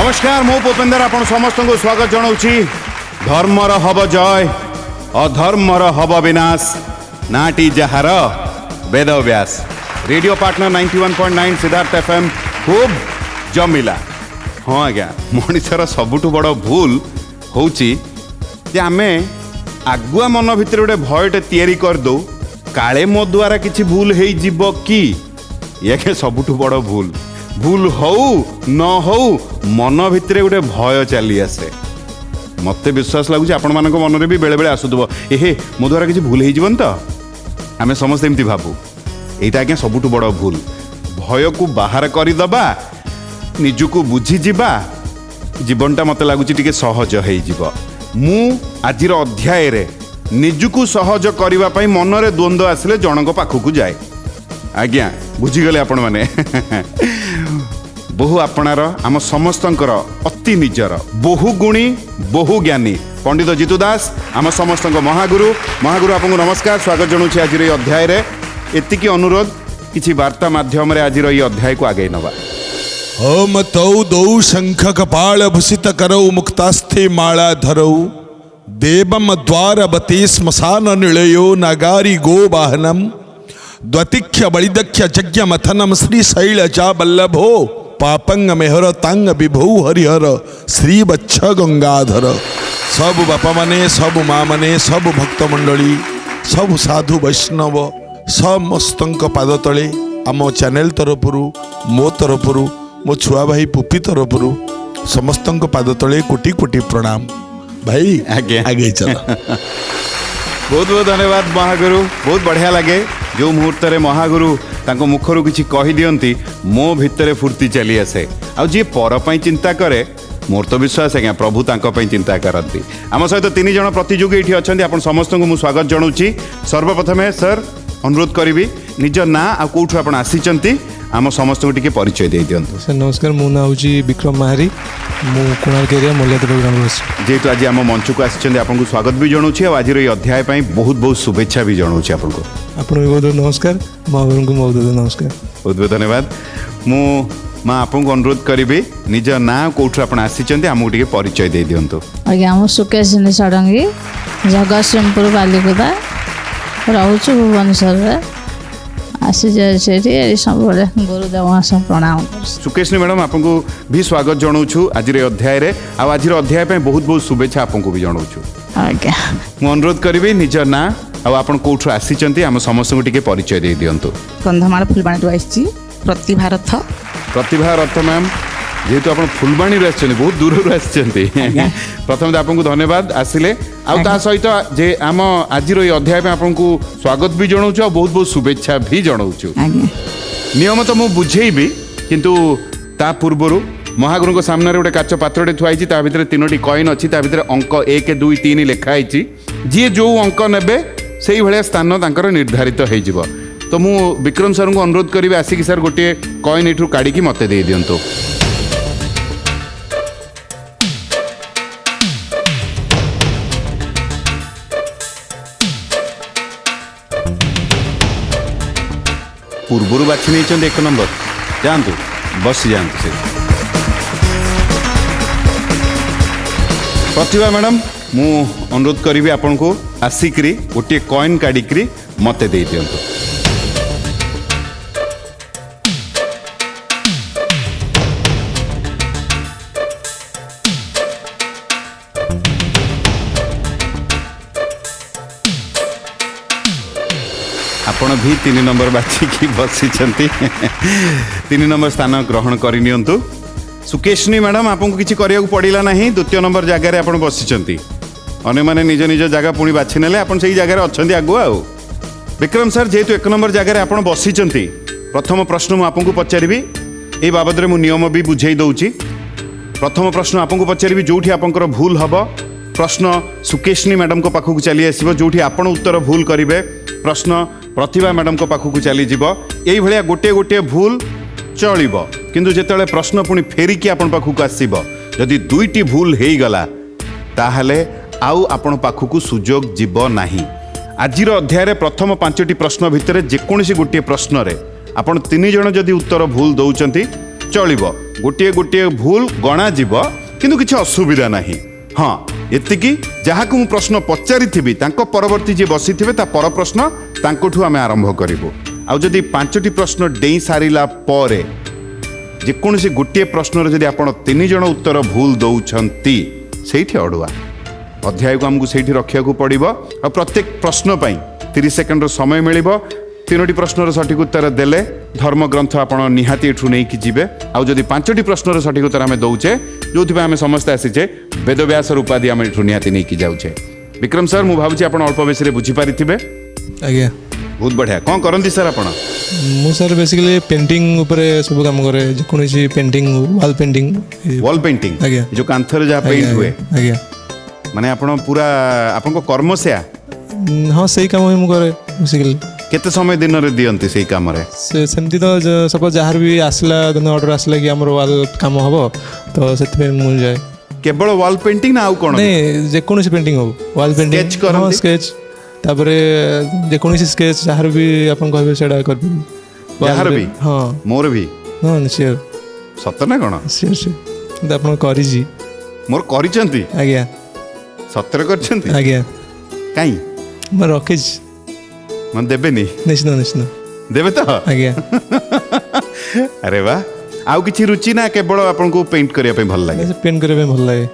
नमस्कार मु भूपेंद्र आपण समस्त को स्वागत जनाऊँगी। धर्मर हब जय अधर्मर हब विनाश नाटी जहार Ved Vyas radio partner 91.9 Siddharth FM खूब जमिला। हाँ आज्ञा मनीषर सबुठ बड़ भूल होची जे आमे आगुआ मन भितर गोटे भयटे तैयारी करदो काले मो द्वारा किसी भूल हो जीव कि ये सबुठ बड़ भूल भूल हो न हो मन भितर गोटे भय चली आसे। मत विश्वास लगुच आपण मान मन में भी बेले बेले आसुव एहे मो द्वारा किसी भूल हो तो आम समस्त एमती भावु यहाँ आज्ञा सबुठ बड़ भूल। भय को बाहर करदबा निजको बुझीजा जीवनटा मत लगुच टे सहज हो। मु आज अध्याय रे निजको सहज करने मनरे द्वंद्व आसिले जनक पाखक जाए। आज्ञा बुझीगले आपण मैंने बहु आपणार आम समस्तंकर अति निजर बहु गुणी बहु ज्ञानी पंडित जीतू दास आम समस्त महागुरु महागुरु आपको नमस्कार स्वागत जनाऊँ आज अध्याय रे। एतिकी अनुरोध किसी वार्ता माध्यम आज अध्याय को आगे नवा। ओम तौ दौ शंख कपाल भूषित करौ मुक्तास्थे माला धरौ देवम द्वारवती श्मशान निलयो नागारी गो वाहनम द्वतिख्य बलिदख्य यज्ञ मथनम श्री शैलजा वल्लभो पापंग मेहर तांग विभौ हरिहर श्री बच्छ गंगाधर। सब बापा माने सब माँ माने सब भक्त मंडली सब साधु वैष्णव समस्तंक पाद तले आम चैनल तरफरु मो तरफरु मो छुआ भाई पुपी तरफरु समस्तंक पाद तले कोटि कोटि प्रणाम। भाई आगे आगे चल। बहुत बहुत धन्यवाद महागुरु। बहुत बढ़िया लगे जो मुहूर्त रे महागुरु तांको मुखरु किछि कहि दियंती मो भितरे फुर्ती चली आसे। आ जे पर पई चिंता करे मोर तो विश्वास है प्रभु तांको पई चिंता करती। आम सहित 3 जण प्रतियोगी एठी अछंती आपण समस्त को मु स्वागत जनाऊँगी। सर्वप्रथमे सर अनुरोध करी निज ना आ कोठु आपण आसीचंती आम समस्त को टिके परिचय दे दियंतु। सर नमस्कार मो ना होची विक्रम महारी मु कोणार्क एरिया मूल्याद्रव्य ग्राम जेहेतु आज आम मंच को आसी आपको स्वागत भी जनाऊँगी। आज अध्याय बहुत बहुत शुभेच्छा भी जनाऊँगी आपको। आपको बहुत बहुत नमस्कार महागुरु को बहुत बहुत नमस्कार बहुत बहुत धन्यवाद। मु माँ आपको अनुरोध करी निज ना कोठु आप आसी आमको टिके परिचय दे दियंतु। आज्ञा मु सुकेशिनी षडंगी जगतसिंहपुर बालिकुदा रोचु भुवनेश्वर आसी जाए सब गुरुदेव प्रणाम। सुकेशनी मैडम आपको भी स्वागत जनाऊँ आज अध्याय रे। आज अध्याय बहुत बहुत शुभेच्छा आपको भी जनाऊँ। आज्ञा मु अनुरोध करी निज ना आपन कोठु आसी आम समस्त को टिके परिचय दे दियंतु। कंधमाल फुलबाणी आसी प्रतिभा रथ। प्रतिभा रथ मैम जेहेतु आप फुलबाणी बहुत दूर आसी प्रथम आपको धन्यवाद आसिले आ सहित जे आम आज अध्याय आपको स्वागत भी जनाऊँ बहुत बहुत शुभेच्छा भी जनाऊँ। नियम तो मुझे बुझेबी किंतु ता पूर्वर महागुरु सामने गोटे काच पात्रटे थुआई ता भितर 3टी कॉइन अच्छी भितर अंक 1 2 3 लिखाई जी जो अंक नेबे से भाया स्थान तांकर निर्धारित हो। तो मु विक्रम सर को अनुरोध करी आसिक सर गोटे कॉइन एठू काढ़ी मते दे दियंतु। पूर्वर बाछी नहीं 1 नंबर जातु बस जातु से प्रतिभा मैडम मु अनुरोध करी आपन को आसिक्री गोटे कॉइन काढ़ी मते दे दियंतु। आपण भी 3 नंबर बाछिकी बसी 3 नंबर स्थान ग्रहण करनियंतु। सुकेशनी मैडम आपको किसी करिया पड़िला नहीं 2 नंबर जगार आप बसी अन्य मैंने निज निज जगह पुणी बाछि नेले आप सही जगह अच्छा आगुआ। विक्रम सर जेहेतु 1 नंबर जगार आप बसी प्रथम प्रश्न मुझे आपको पचारि ये बाबद में मुझे नियम भी बुझे दौची। प्रथम प्रश्न आपको पचारि जो आपंकर भूल हम प्रश्न सुकेशनी मैडम को पाखक चली आसो जो आपण उत्तर भूल करेंगे प्रश्न प्रतिभा मैडम को पाखक चलीज यही भाया गोटे गोटे भूल चलो किंतु जिते प्रश्न पुणी फेरिकी आपण पाखक आसब जदि 2टी भूल हो गला ताहले आउ आपण पाखक सुजोग जीव नाही। आज अध्याय प्रथम 5टी प्रश्न भितर जेकोसी गोटे प्रश्न रे आपण 3 जण जदि उत्तर भूल दौरान चलो गोटे गोटे भूल गणा जीव किंतु किसी असुविधा नहीं। हाँ एतिकी जहाँ को प्रश्न पचारि थी परवर्ती जी बसी थे पर प्रश्न तांकोठू आम आरंभ करूँ। आउ जदि 5टी प्रश्न डेई सारिला परे जेकोसी गोटे प्रश्न जदि आप 3 जण उत्तर भूल दौरान से अड़ुआ अध्याय को आमको से रखा पड़ो। और प्रत्येक प्रश्न पर 30 सेकेंड समय मिल 3टी प्रश्नर सठिक उत्तर देले धर्म ग्रंथ आप निहाती एठू नहीं कि जीवे। आउ जदि 5टी प्रश्नर सठिक उत्तर आम दौचे जो आम समस्ते आसीचे वेदव्यास उपाधि आम एठू निहाती नहीं कि जाऊे। विक्रम सर मुझे भावुँ आप अल्प बेस बुझीपारि आज्ञा बहुत बढ़िया। कौन करती सर आप? मु सर बेसिकली पेंटिंग उपरे सब काम करे जेकोसी पेंटिंग वॉल पेंटिंग आज्ञा जो कांथर जहाँ पेंट हुए आज्ञा माने आपण पूरा आपन को कर्म से हाँ सही काम ही करे बेसिकली केते समय दिन रे दियंती सही काम रे से सेमती तो सपोज जहाँ भी आसला ऑर्डर आसला कि हमर वॉल काम हबो तो सेते मु जाए केवल वॉल पेंटिंग ना आउ कोन नहीं जेकोसी पेंटिंग हो वॉल पेंटिंग Sketch करंती? हाँ स्केच तापरे जेकोसी स्केच जहाँ भी आपन कहबे सेडा कर जहाँ भी हाँ मोर भी हाँ निश्चय सत ना कोन सियर आपन करी जी मोर करिसंती आज्ञा सतर करछंती आज्ञा काई मैं रखेज मन देबे नहीं निश्चित निश्चित देबे तो आज्ञा अरे वाह आउ किछि रुचि ना केवल आपन को पेंट करिया पे भल लागे पेंट करे भल लागे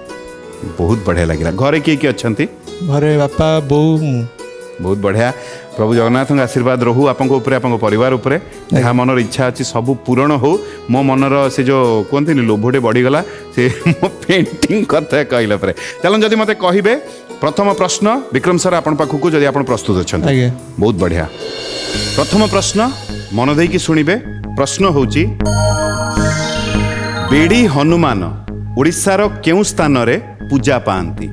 बहुत बढ़िया लागिला। घरे किए किए अछंती? घरे बापा बोऊ मु बहुत बढ़िया। प्रभु जगन्नाथ आशीर्वाद रहू आपको ऊपर आप परिवार उपरे जहाँ मनर इच्छा अच्छी सब पूरण हो। मो मनर से जो कहते लोभटे बढ़ीगला से मो पेंटिंग कथा कहला पर चलन जदि मते कहिबे प्रथम प्रश्न विक्रम सर आपण पाखु जदि आपण प्रस्तुत अछंती आज्ञा बहुत बढ़िया। प्रथम प्रश्न मन देई कि सुनिबे। प्रश्न होची बेड़ी हनुमान ओडिशार केउ स्थान रे पूजा पाआंती?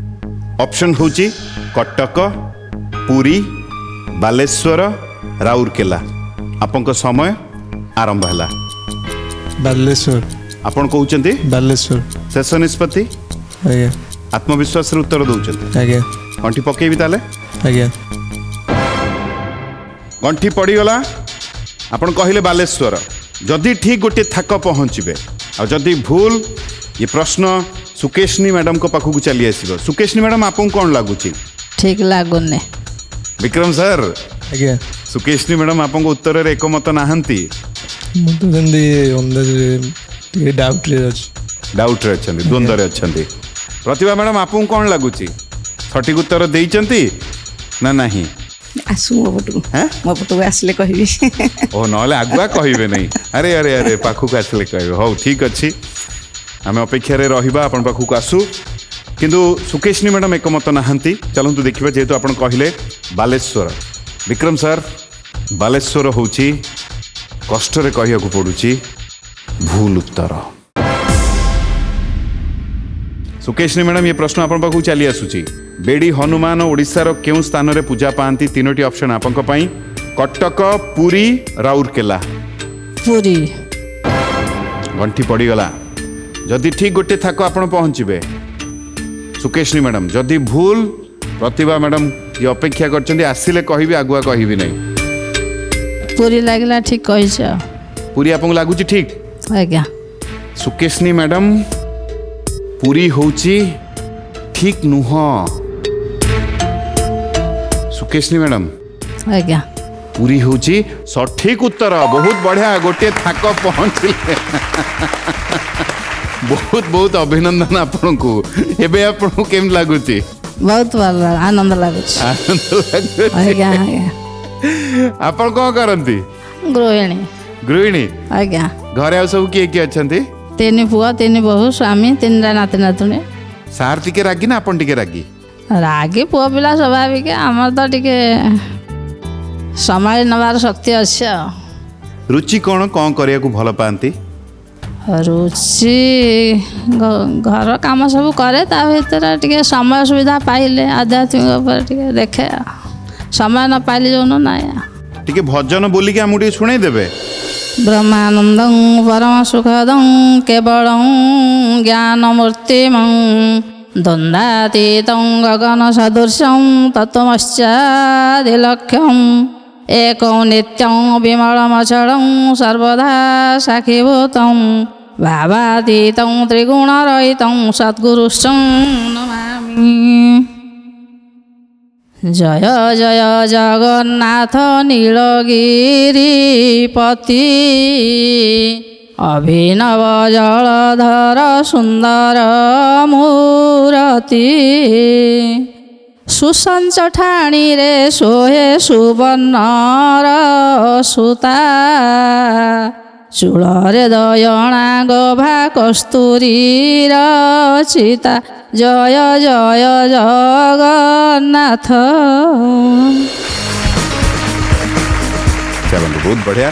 ऑप्शन होची कटक, पुरी, बालेश्वर, राउरकेला। आपन समय आरंभ है। बालेश्वर आपन कहउचंती बालेश्वर शेष निष्पत्ति आज्ञा आत्मविश्वास रे उत्तर दउचंती? आज्ञा गंठी पकेबी ताले आज्ञा गंठी पड़ीगला। आपन कहले बालेश्वर जदि ठीक गोटे थाक पहुँचे और जदि भूल ये प्रश्न सुकेशनी मैडम को पाखु चली आसो। सुकेशनी मैडम आपको कौन लगुच? ठीक लागुनि। विक्रम सर आज्ञा सुकेशनी मैडम आपको उत्तर रे एकमत नाहंती मु तो जंदी अंदाज डाउट रे अछि डाउट रे अछंती द्वंद्व रे अछंती। प्रतिभा मैडम आपको कौन लगुच? सठिक उत्तर देइचंती ना नहीं? आसु मो पटू हैं? मो पटू आसले कहबी ओ नले आगुआ कहबे नहीं। अरे अरे अरे पाखु को आसले कहबे। हो ठीक अछि आम अपेक्षा रे रहिबा आपन पाखु को आसु किंतु सुकेशनी मैडम एकमत नाहंती। चलंतु देखिबा जेहेतु आपन कहले बालेश्वर। विक्रम सर बालेश्वर होची कष्ट रे कहिया को पडुची भूल उत्तर। सुकेशनी मैडम ये प्रश्न आपन पाखु चली आसुची। बेड़ी हनुमान ओडिशार केउ स्थान रे पूजा पाआंती? 3टी ऑप्शन आपन पई कटक, पुरी, राउरकेला। पुरी। घंटी पड़ीगला। जदि ठीक गोटे थाक आपण पहुँचे सुकेशनी मैडम जदि भूल प्रतिभा मैडम ये अपेक्षा करछंती आसिले कहबी आगुआ कहबी नहीं। पुरी लागला ठीक कहिछ। पुरी आपन लागुची ठीक? आज्ञा सुकेशनी मैडम पुरी होची ठीक नुह। सुकेशनी मैडम आज्ञा पुरी होची सठिक उत्तर। बहुत बढ़िया गोटे थाक पहुँचले। बहुत बहुत अभिनंदन आपन को। एबे आपन को केम लागुची? बहुत भल आनंद लागुछ। आनंद लागुची। आज्ञा आज्ञा आपन कौन करंती? गृहिणी। गृहिणी। आज्ञा घरे आ सब किए किए अछंती? 3 पुआ 3 बहु स्वामी 3 नाती नातुणी। सार टिके रागी ना आपन टिके रागी? रागी पुआ पिला स्वाभाविक आमर तो टिके समय नबार शक्ति अच्छे। रुचि कौन कौन करिया को भल पांती? रुचि घर काम सब करे ता भीतर टिके समय सुविधा पाइले आध्यात्मिक ऊपर टिके देखे समय न पाइले जो ना टिके भजन बोली के हमू टिके सुनाई देबे? ब्रह्मानंदं परम सुखदं केवलं ज्ञानमूर्तिमं द्वन्द्वातीतं गगनसदृशं तत्त्वमश्चादिलक्ष्यम् एकं नित्यं विमलमचलं सर्वदा साक्षीभूतं भावातीतं त्रिगुणरहितं सद्गुरुश्चं नमामि। जय जय जगन्नाथ नीलगिरिपति अभिनव जलधर सुंदर मूरति सुसंच ठाणी रे सोहे सुवर्णर सुता चूଳରେ ଦୟଣା ଗଭା କସ୍ତୁରୀର ଚିତା ଜୟ ଜୟ ଜଗନ୍ନାଥ। चलନ୍ତୁ बहुत बढ़िया।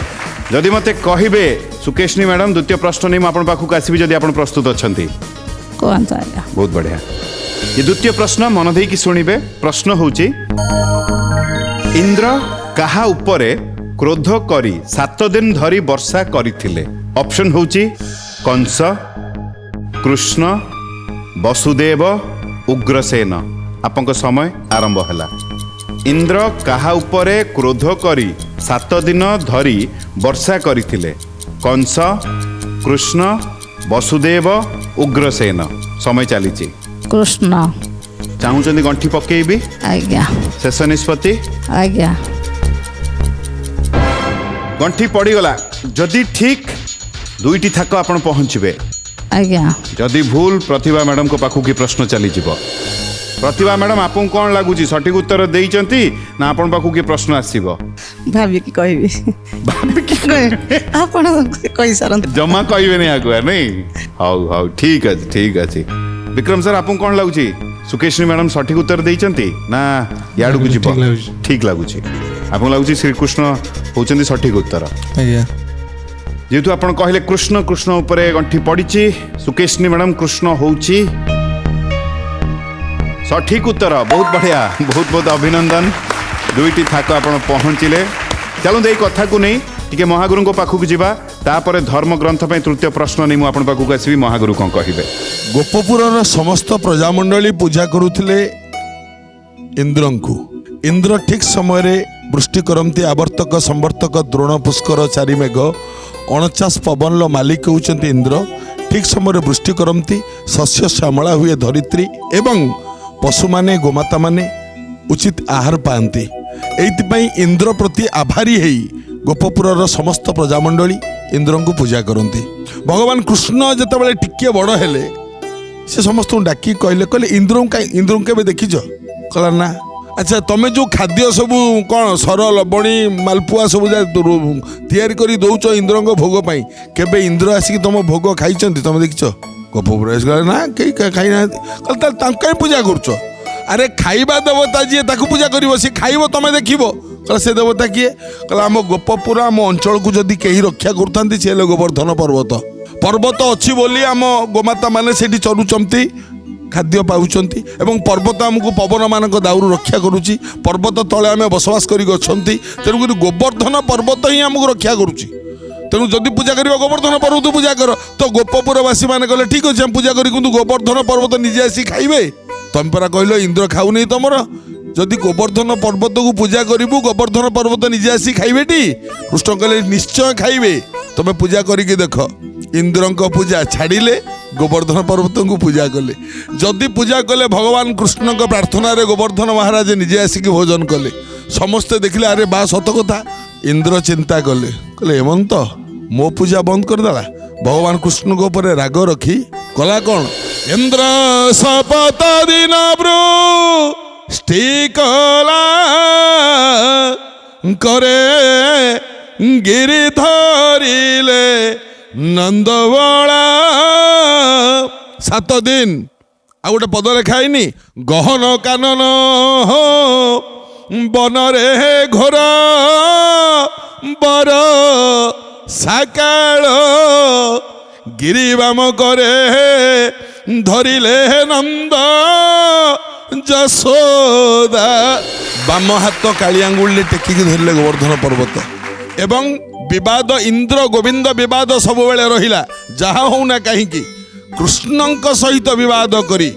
जदि मते कहिबे सुकेशनी मैडम द्वितीय प्रश्न नहीं आपण पाखु आसीबी जदि आपण प्रस्तुत अछंती କୁହନ୍ତୁ ଆଜ୍ଞା। बहुत बढ़िया। ये द्वितीय प्रश्न मन देई कि सुनिबे। प्रश्न होची इंद्र काहा उपरे क्रोध करी 7 दिन धरी वर्षा करिथिले। ऑप्शन होची कंस, कृष्ण, वसुदेव, उग्रसेन। आपनका समय आरंभ हला। इंद्र काहा उपरे क्रोध करी 7 दिन धरी वर्षा करिथिले। कंस, कृष्ण, वसुदेव, उग्रसेन। समय चलीची। कृष्ण। चाहूचंदी गंठी पकेइबी आज्ञा। शेष निष्पत्ति। आज्ञा। गंठी पड़ीगला। जदि ठीक दुईटी थाक आपण पहुँचबे। आज्ञा। जदि भूल प्रतिभा मैडम को पाखु की प्रश्न चली जिवो। प्रतिभा मैडम आपन कौन लगुची सठिक उत्तर देइचंती ना आपन पाखु की प्रश्न आसीबो। ଭାବିକି କହିବି ଆପଣ କହିସାରନ୍ତୁ। जमा कहबे नहीं आगुआ नहीं। हाउ हाउ ठीक अछि ठीक अछि। विक्रम सर आपन कौन लगुची सुकेशनी मैडम सठिक उत्तर देइचंती ना याडू को जिवो। ठीक लाଗୁଛି। ठीक लगुची। आपन लगुची श्री कृष्ण होचंती सठिक उत्तर। ଆଜ୍ଞା। जेहेतु आपण कहले कृष्ण कृष्ण उपरे गंठी पड़ीची सुकेशनी मैडम कृष्ण होउची सठिक उत्तर। बहुत बढ़िया बहुत बहुत अभिनंदन। दुईटी थाक आपण पहुँचिले। चलो दे कथा को नहीं टिके महागुरु को पाखु जीवा तापर धर्म ग्रंथ पे तृतीय प्रश्न नहीं मु आपण पाखु आसीबी। महागुरु कौन कहिबे। गोपपुरर समस्त प्रजामंडली पूजा करुथिले इंद्रंकु। इंद्र ठीक समय रे वृष्टि करंती आवर्तक संवर्तक द्रोण पुष्कर चारि मेघ 49 पवन मालिक होउचंती इंद्र। ठीक समय रे वृष्टि करंती शस्य श्यामला हुए धरित्री एवं पशु माने गोमाता माने उचित आहार पाती। एइतिपई इंद्र प्रति आभारी हेई गोपपुरर समस्त प्रजामंडली इंद्र को पूजा करती। भगवान कृष्ण जितेबाला टिके बड़ हेले से समस्त डाकी कहले कहले इंद्र के देखीच कहला ना। अच्छा तमें जो खाद्य सब कौन सर लबणी मालपुआ सब तैयारी करी दौच इंद्र भोग पाई केबे इंद्र आसिक तुम भोग खाई तुम देखीच। गोपपुर ना कई खाई ना कहीं पूजा करुच। अरे खाइबा देवता जी ताकू पूजा कर सी खाइब तुम देख कहला से देवता किए कहला आम गोपपुर आम अंचल को जदि कहीं रक्षा करता सी गोवर्धन पर्वत पर्वत अच्छी बोली आम गोमाता मैंने से चरुचंती खाद्य पाउचंती एवं पर्वत आमको पवन मान दाउरू रक्षा करुच्ची। पर्वत तले आम बसवास करी गछंती तेणुक गोवर्धन पर्वत ही आमको रक्षा करुच्ची। तेणु जदि पूजा कर गोवर्धन पर्वत पूजा कर तो गोपपुरवासी मैंने कहले ठीक अच्छे पूजा करी गोवर्धन पर्वत निजे आसी खाइबे। तुम परा कहल इंद्र खाऊ नहीं तुम जदि गोवर्धन पर्वत को पूजा करू गोवर्धन पर्वत निजे आसी खाइबे टी। कृष्ण कहले निश्चय खाइबे। तुम पूजा करिके देख इंद्र पूजा छाड़िले गोवर्धन पर्वत को पूजा कले। जदि पूजा कले भगवान कृष्ण प्रार्थना रे गोवर्धन महाराज निजे आसिक भोजन कले समस्ते देखले अरे बा सत कथा। इंद्र चिंता कले कहले हेमंत मो पूजा बंद करदेला। भगवान कृष्ण को ऊपर राग रखी कला कौन इंद्र शपथ दिन स्टिकला करे गिरी धरिले नंदबला 7 दिन आ गोटे पद लेखाइनी गहन कानन बनरे घोर बर साकाळ गिरिबाम करे धरिले नंद जसोदा। बाम हाथ काली आंगुल टेकिक धरिले गोवर्धन पर्वत एवं विवाद इंद्र गोविंद विवाद सब बेले रहिला जहाँ होना कहीं कृष्णंक सहित विवाद करी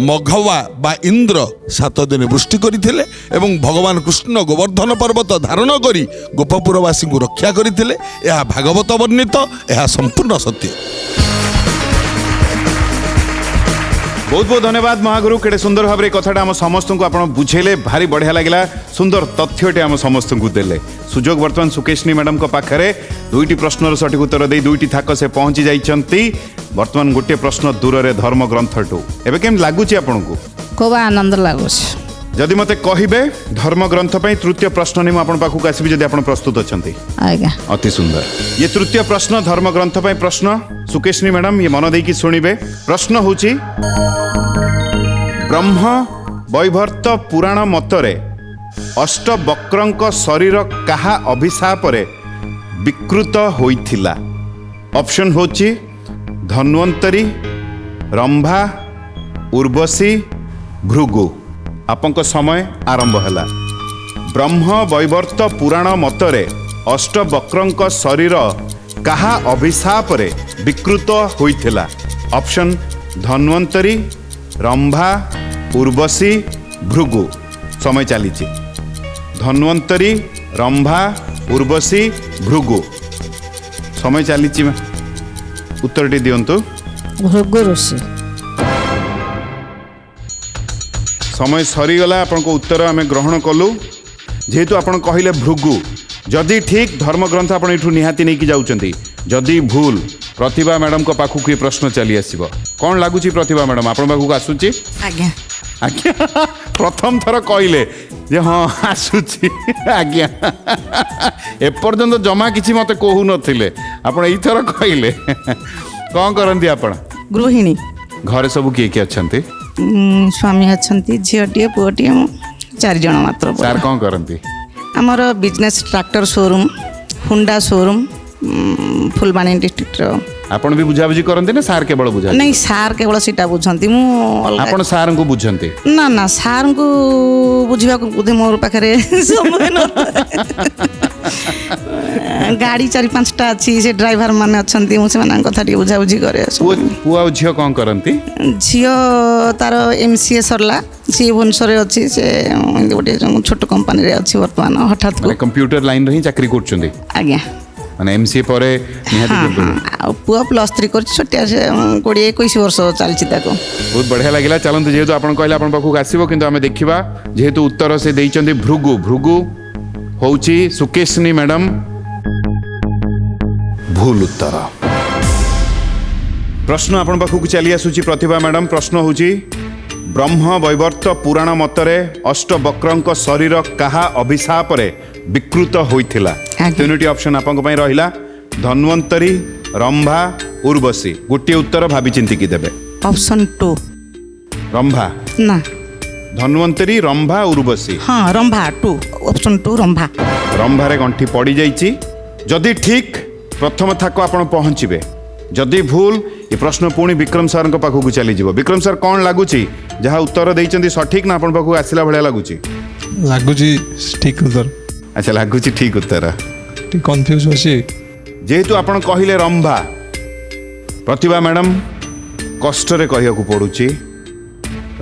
मघवा बा इंद्र 7 दिन वृष्टि करथिले एवं भगवान कृष्ण गोवर्धन पर्वत धारण करी गोपपुरवासी को रक्षा करथिले। यह भागवत वर्णित यह संपूर्ण सत्य। बहुत बहुत धन्यवाद महागुरु केड़े सुंदर भाव कथाटा आम समस्त को आप बुझेले भारी बढ़िया लगे सुंदर तथ्यटे आम समस्त को देले सुजोग बर्तमान सुकेशनी मैडम को पाखरे दुईटी प्रश्नर सठिक उत्तर दे दुईटी थाक से पहुंची जाइछंती बर्तमान गोटे प्रश्न दूर रे धर्म ग्रंथटू एबे केम लागुची आपनकू खूब आनंद लगुच जदि मते कहिबे धर्म ग्रंथ पई तृतीय प्रश्न नि आपण पाखु आसीबे जदि आपण प्रस्तुत अछंती आज्ञा अति सुंदर ये तृतीय प्रश्न धर्म ग्रंथ पई प्रश्न सुकेशनी मैडम ये मन देकी सुनिबे प्रश्न होची ब्रह्म वैवर्त पुराण मतरे अष्टवक्रंक शरीर कहा अभिशाप रे विकृत होइथिला ऑप्शन होची धन्वंतरी रंभा उर्वशी भृगु आपंक समय आरंभ हैला ब्रह्म वैवर्त पुराण मतरे अष्टवक्रंक शरीर कहा अभिशाप रे विकृत होइथिला ऑप्शन धन्वंतरी रंभा उर्वशी भृगु समय चलीची धन्वंतरी रंभा उर्वशी भृगु समय चलीची उत्तरटी दियंतु भृगु ऋषि समय सरीगला आपण को उत्तर आम ग्रहण कलु जेहेतु आपण कहले भृगु जदि ठीक धर्म ग्रंथ आपण एठू निहाती नहीं जाउचंती जदि भूल प्रतिभा मैडम को पाखु की प्रश्न चली आसीबो कौन लागुची प्रतिभा मैडम आपण पाखु आसुची आज्ञा आज्ञा प्रथम थर कहले जे हाँ आसुची आज्ञा एपर्यंत जमा किछि मते कहू नथिले आपण एई थर कहले कौन करंती आपण गृहिणी घरे सब किए किए अछंती स्वामी अच्छा झीटे पुओटे चार जन मात्र सार कौन करंती आमर बिजनेस ट्रैक्टर शोरूम हुंडा शोरूम फुलबाणी डिस्ट्रिक्ट आपण भी बुझाबुझी करंती ना सार केवल बुझा नहीं सार केवल सीटा बुझंती मु आपण सार को बुझंती ना ना सार को बुझिबा को बुद्धि मोर पाखरे समय न गाड़ी चारि पांचटा अच्छी से ड्राइवर माने अच्छंती मु से कथा बुझा बुझी करे पुआ झियो कौन करंती झील तार एमसीए सरला सी भुवनेश्वर अच्छी से गोटे छोट कंपानी रे अच्छी वर्तमान हठात माने कंप्यूटर लाइन रे ही चाकरी करछंती आज्ञा माने एमसीए परे निहाती आ पुआ +3 कर छोटिया से 20-21 वर्ष चलछि ताको बहुत बढ़िया लगिला चलंतु जेहेतु आपण कहले आपण पाखु आसीबो किंतु आमे देखिबा जेहेतु उत्तर से देइचंती भृगु भृगु होउची सुकेशनी मैडम भूल उत्तर प्रश्न आपण पाखु चली आसुची प्रतिभा मैडम प्रश्न होउची ब्रह्म वैवर्त पुराण मतरे अष्टवक्रंक शरीर कहा अभिशाप रे विकृत होइथिला तीनोटी ऑप्शन आपन पई रहिला धन्वंतरी रंभा उर्वशी गोटे उत्तर भाबी चिंती की देबे ऑप्शन 2 रंभा ना धन्वंतरी रंभा उर्वशी हाँ रंभा 2 ऑप्शन 2 रंभा रंभारे गंठी पड़ी जाइची जदि ठीक प्रथम थाक आपण पहुँचे जदि भूल ये प्रश्न पुणी विक्रम सर पाखक चली जीव विक्रम सर कौन लगुच जहाँ उत्तर देइचंती सठिक ना आपण पाखक आसिला भलिया लगुच ଲାଗୁଛି ଠିକ ଉତ୍ତର अच्छा लगुच ठीक उत्तर ଟିକେ କନଫ୍ୟୁଜ ଅଛି जेहेतु आपण कहले रंभा प्रतिभा मैडम कष्ट रे कहियाकू पड़ुची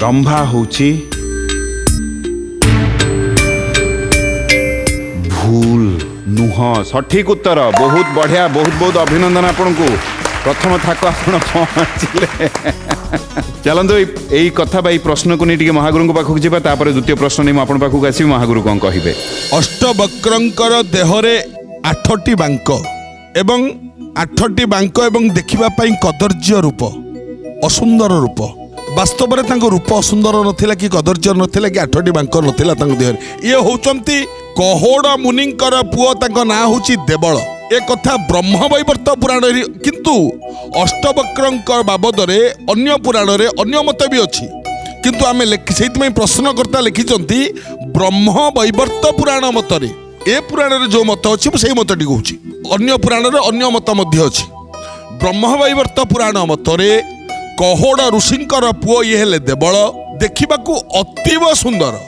रंभा होची भूल नुह सठिक उत्तर बहुत बढ़िया बहुत बहुत अभिनंदन आपण को प्रथम थाक आपण पहुँचले चलतु यही कथा बा प्रश्न को नहीं महागुरु पाखक जावा तापर द्वितीय प्रश्न नहीं आपण पाखक आसि महागुरु कौन कहे अष्टवक्रंकर देहरे 8टी बांक एवं 8टी बांक एवं देखिबा पई कदर्य रूप असुंदर रूप वास्तव में तांको रूप असुंदर नथिला कि कदर्य नथिला कि 8टी बांक नथिला तांको देहरे ये होचंती कहोड़ मुनिंकर पुओ तांको ना होची देवल ए कथा ब्रह्म वैवर्त पुराण किंतु अष्टवक्रंक बाबद अन्य पुराण रे अन्य मत भी अच्छी किंतु आम से प्रश्नकर्ता लिखिंट ब्रह्म वैवर्त पुराण मतरे ए पुराण रे जो मत अच्छी से मतटी कहूँ अन्य पुराण रे अन्य मत अच्छी ब्रह्म वैवर्त पुराण मतरे कहोड़ ऋषिंकर पुओ ये हेले देवल देखिबाकू अतीव सुंदर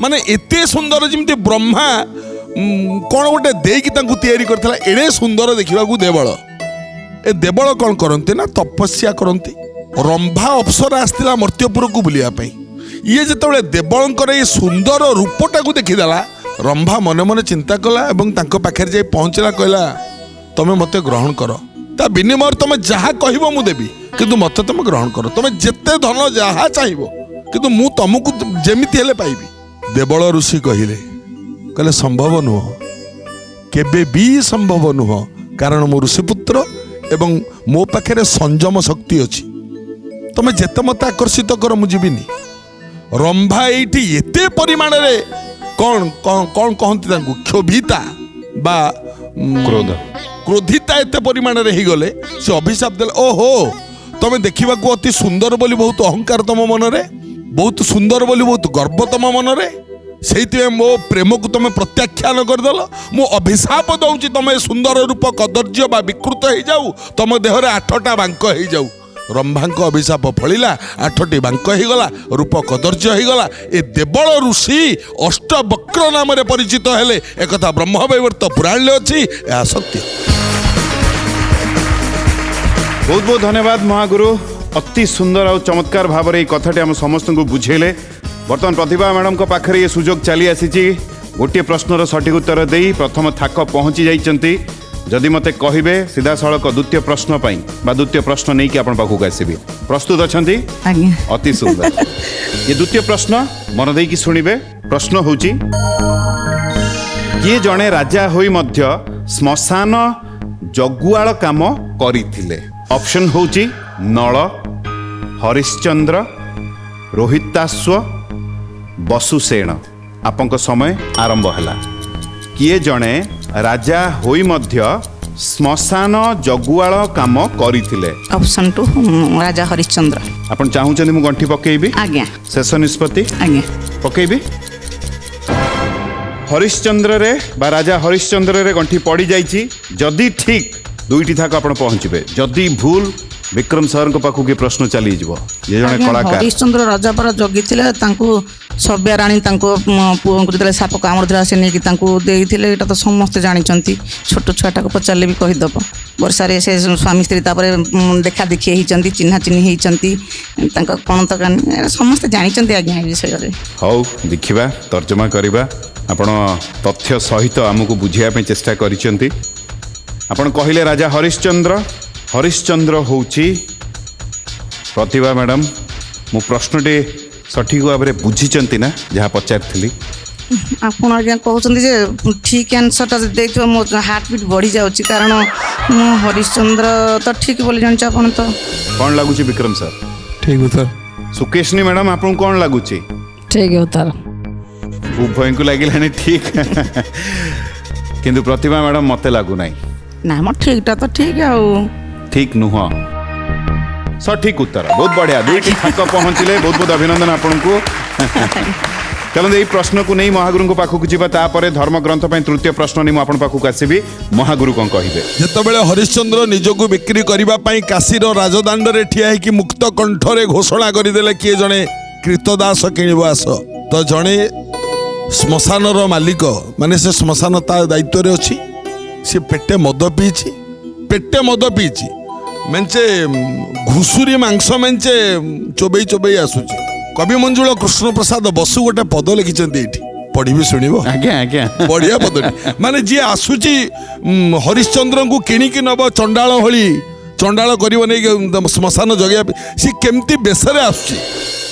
माने एते सुंदर जमती ब्रह्मा कौन गोटे देकी तांकु तैयारी करथिला एड़े सुंदर देखिबाकू देवल ए देवल कौन करंती ना तपस्या करंती रंभा अप्सरा आस्तिला मर्त्यपुर को बुलिया पई ये जेतबेले देवलंकर ए सुंदर रूपटा को देखिदेला रंभा मने मने चिंता कला एवं तांको पाखरे जाई पहुंचला कहला तमे मते ग्रहण कर ତା ବିନିମୟରେ ତମେ ଯାହା କହିବ ମୁଁ ଦେବି, କିନ୍ତୁ ମତେ ତମେ ଗ୍ରହଣ କର। ତମେ ଯେତେ ଧନ ଯାହା ଚାହିଁବ, କିନ୍ତୁ ମୁଁ ତମକୁ ଯେମିତି ହେଲେ ପାଇବି। ଦେବଳ ଋଷି କହିଲେ ସମ୍ଭବ ନୁହଁ, କେବେ ବି ସମ୍ଭବ ନୁହଁ, କାରଣ ମୁଁ ଋଷିପୁତ୍ର ଏବଂ ମୋ ପାଖରେ ସଂଯମ ଶକ୍ତି ଅଛି। ତମେ ଯେତେ ମତେ ଆକର୍ଷିତ କର ମୁଁ ଯିବିନି। ରମ୍ଭା ଏଇଠି ଏତେ ପରିମାଣରେ କଣ କହନ୍ତି ତାଙ୍କୁ, କ୍ଷୋଭିତା ବା କ୍ରୋଧିତା ଏତେ ପରିମାଣରେ ହେଇଗଲେ, ସେ ଅଭିଶାପ ଦେଲେ। ଓହୋ, ତମେ ଦେଖିବାକୁ ଅତି ସୁନ୍ଦର ବୋଲି ବହୁତ ଅହଙ୍କାର ତମ ମନରେ, ବହୁତ ସୁନ୍ଦର ବୋଲି ବହୁତ ଗର୍ବ ତମ ମନରେ, ସେଇଥିପାଇଁ ମୋ ପ୍ରେମକୁ ତମେ ପ୍ରତ୍ୟାଖ୍ୟାନ କରିଦେଲ। ମୁଁ ଅଭିଶାପ ଦଉଛି, ତମେ ସୁନ୍ଦର ରୂପ କଦର୍ଯ୍ୟ ବା ବିକୃତ ହେଇଯାଉ, ତମ ଦେହରେ 8ଟା ବାଙ୍କ ହେଇଯାଉ। ରମ୍ଭାଙ୍କ ଅଭିଶାପ ଫଳିଲା, 8ଟି ବାଙ୍କ ହେଇଗଲା, ରୂପ କଦର୍ଯ୍ୟ ହେଇଗଲା। ଏ ଦେବଳ ଋଷି ଅଷ୍ଟବକ୍ର ନାମରେ ପରିଚିତ ହେଲେ। ଏକଥା ବ୍ରହ୍ମବୈବର୍ତ ପୁରାଣରେ ଅଛି, ଏହା ସତ୍ୟ। ବହୁତ ବହୁତ ଧନ୍ୟବାଦ ମହାଗୁରୁ, ଅତି ସୁନ୍ଦର ଆଉ ଚମତ୍କାର ଭାବରେ এই କଥାଟି ଆମ ସମସ୍ତଙ୍କୁ ବୁଝେଇଲେ। ବର୍ତ୍ତମାନ ପ୍ରତିଭା ମ୍ୟାଡ଼ାମଙ୍କ ପାଖରେ ଏ ସୁଯୋଗ ଚାଲି ଆସିଛି ଗୋଟିଏ ପ୍ରଶ୍ନର ସଠିକ ଉତ୍ତର ଦେଇ ପ୍ରଥମ ଥାକ ପହଞ୍ଚି ଯାଇଛନ୍ତି। ଯଦି ମୋତେ କହିବେ ସିଧାସଳଖ ଦ୍ୱିତୀୟ ପ୍ରଶ୍ନ ପାଇଁ ବା ଦ୍ୱିତୀୟ ପ୍ରଶ୍ନ ନେଇକି ଆପଣ ପାଖକୁ ଆସିବି, ପ୍ରସ୍ତୁତ ଅଛନ୍ତି? ଆଜ୍ଞା। ଅତି ସୁନ୍ଦର। ଏ ଦ୍ୱିତୀୟ ପ୍ରଶ୍ନ ମନ ଦେଇକି ଶୁଣିବେ। ପ୍ରଶ୍ନ ହେଉଛି, କିଏ ଜଣେ ରାଜା ହୋଇ ମଧ୍ୟ ଶ୍ମଶାନ ଜଗୁଆଳ କାମ କରିଥିଲେ? ଅପସନ୍ ହେଉଛି ନଳ, ହରିଶ୍ଚନ୍ଦ୍ର, ରୋହିତାଶ୍ଵ, ବସୁସେନ। ଆପଣଙ୍କ ସମୟ ଆରମ୍ଭ ହେଲା। କିଏ ଜଣେ ରାଜା ହୋଇ ମଧ୍ୟ ଶ୍ମଶାନ ଜଗୁଆଳ କାମ କରିଥିଲେ? ଅପସନ୍ 2 ରାଜା ହରିଶ୍ଚନ୍ଦ୍ର। ଆପଣ ଚାହୁଁଛନ୍ତି ମୁଁ ଗଣ୍ଠି ପକେଇବି? ଆଜ୍ଞା। ଶେଷ ନିଷ୍ପତ୍ତି ଆଜ୍ଞା। ପକେଇବି। ହରିଶ୍ଚନ୍ଦ୍ରରେ ବା ରାଜା ହରିଶ୍ଚନ୍ଦ୍ରରେ ଗଣ୍ଠି ପଡ଼ି ଯାଇଛି। ଯଦି ଠିକ୍, 2ଟି ଥାକ ଆପଣ ପହଞ୍ଚିବେ। ଯଦି ଭୁଲ, ବିକ୍ରମ ସାରଙ୍କ ପାଖକୁ କି ପ୍ରଶ୍ନ ଚାଲିଯିବ। ଇଏ ଜଣେ କଳାକାର। ହରିଶ୍ଚନ୍ଦ୍ର ରାଜା ପରା ଜଗିଥିଲେ, ତାଙ୍କୁ ସବ୍ୟା ରାଣୀ ତାଙ୍କ ପୁଅଙ୍କୁ ଯେତେବେଳେ ସାପ କାମୁଡ଼ିଥିଲା ସେ ନେଇକି ତାଙ୍କୁ ଦେଇଥିଲେ। ଏଇଟା ତ ସମସ୍ତେ ଜାଣିଛନ୍ତି, ଛୋଟ ଛୁଆଟାକୁ ପଚାରିଲେ ବି କହିଦେବ। ବର୍ଷାରେ ସେ ସ୍ୱାମୀ ସ୍ତ୍ରୀ ତାପରେ ଦେଖା ଦେଖି ହେଇଛନ୍ତି, ଚିହ୍ନା ଚିହ୍ନି ହେଇଛନ୍ତି, ତାଙ୍କ ପଣତ କାନି ସମସ୍ତେ ଜାଣିଛନ୍ତି ଆଜ୍ଞା ଏ ବିଷୟରେ। ହଉ, ଦେଖିବା, ତର୍ଜମା କରିବା। ଆପଣ ତଥ୍ୟ ସହିତ ଆମକୁ ବୁଝିବା ପାଇଁ ଚେଷ୍ଟା କରିଛନ୍ତି। ଆପଣ କହିଲେ ରାଜା ହରିଶ୍ଚନ୍ଦ୍ର। ହରିଶ୍ଚନ୍ଦ୍ର ହେଉଛି ପ୍ରତିଭା ମ୍ୟାଡ଼ାମ୍, ମୁଁ ପ୍ରଶ୍ନଟି ସଠିକ୍ ଭାବରେ ବୁଝିଛନ୍ତି ନା ଯାହା ପଚାରିଥିଲି? ଆପଣ ଆଜ୍ଞା କହୁଛନ୍ତି ଯେ ଠିକ୍ ଆନ୍ସର୍ଟା ଦେଇଥିବ, ମୋ ହାର୍ଟ ବିଟ୍ ବଢ଼ିଯାଉଛି, କାରଣ ମୁଁ ହରିଶ୍ଚନ୍ଦ୍ର ତ ଠିକ୍ ବୋଲି ଜାଣିଛୁ। ଆପଣ ତ କ'ଣ ଲାଗୁଛି ବିକ୍ରମ ସାର୍? ଠିକ ଉତ୍ତର। ସୁକେଶନୀ ମ୍ୟାଡ଼ାମ୍, ଆପଣଙ୍କୁ କ'ଣ ଲାଗୁଛି? ଠିକ୍ ଉତ୍ତର। ଉଭୟଙ୍କୁ ଲାଗିଲାନି ଠିକ୍, କିନ୍ତୁ ପ୍ରତିଭା ମ୍ୟାଡ଼ାମ୍ ମୋତେ ଲାଗୁନାହିଁ। ନା ମୋ ଠିକ୍ଟା ତ ଠିକ୍ ଆଉ। ଠିକ୍ ନୁହଁ, ସଠିକ୍ ଉତ୍ତର। ବହୁତ ବଢ଼ିଆ, 2ଟି ଥାକ ପହଞ୍ଚିଲେ। ବହୁତ ବହୁତ ଅଭିନନ୍ଦନ ଆପଣଙ୍କୁ। ଚାଲନ୍ତୁ ଏଇ ପ୍ରଶ୍ନକୁ ନେଇ ମହାଗୁରୁଙ୍କ ପାଖକୁ ଯିବା, ତାପରେ ଧର୍ମଗ୍ରନ୍ଥ ପାଇଁ ତୃତୀୟ ପ୍ରଶ୍ନ ନେଇ ମୁଁ ଆପଣଙ୍କ ପାଖକୁ ଆସିବି। ମହାଗୁରୁ କ'ଣ କହିବେ? ଯେତେବେଳେ ହରିଶ୍ଚନ୍ଦ୍ର ନିଜକୁ ବିକ୍ରି କରିବା ପାଇଁ କାଶୀର ରାଜଦାଣ୍ଡରେ ଠିଆ ହେଇକି ମୁକ୍ତ କଣ୍ଠରେ ଘୋଷଣା କରିଦେଲେ, କିଏ ଜଣେ କ୍ରୀତଦାସ କିଣିବ ଆସ, ତ ଜଣେ ଶ୍ମଶାନର ମାଲିକ, ମାନେ ସେ ଶ୍ମଶାନ ତା ଦାୟିତ୍ୱରେ ଅଛି, ସେ ପେଟେ ମଦ ପିଇଛି, ମେଞ୍ଚେ ଘୁଷୁରୀ ମାଂସ ମେଞ୍ଚେ ଚୋବେଇ ଚୋବେଇ ଆସୁଛି। କବି ମଞ୍ଜୁଳ କୃଷ୍ଣ ପ୍ରସାଦ ବସୁ ଗୋଟେ ପଦ ଲେଖିଛନ୍ତି ଏଇଠି, ପଢିବି ଶୁଣିବ? ଆଜ୍ଞା ଆଜ୍ଞା। ବଢିଆ ପଦଟି। ମାନେ ଯିଏ ଆସୁଛି ହରିଶ୍ଚନ୍ଦ୍ରଙ୍କୁ କିଣିକି ନବ, ଚଣ୍ଡାଳ ଭଳି ଚଣ୍ଡାଳ କରିବ ନେଇକି ଶ୍ମଶାନ ଜଗିବା ପାଇଁ, ସେ କେମିତି ବେଶରେ ଆସୁଛି।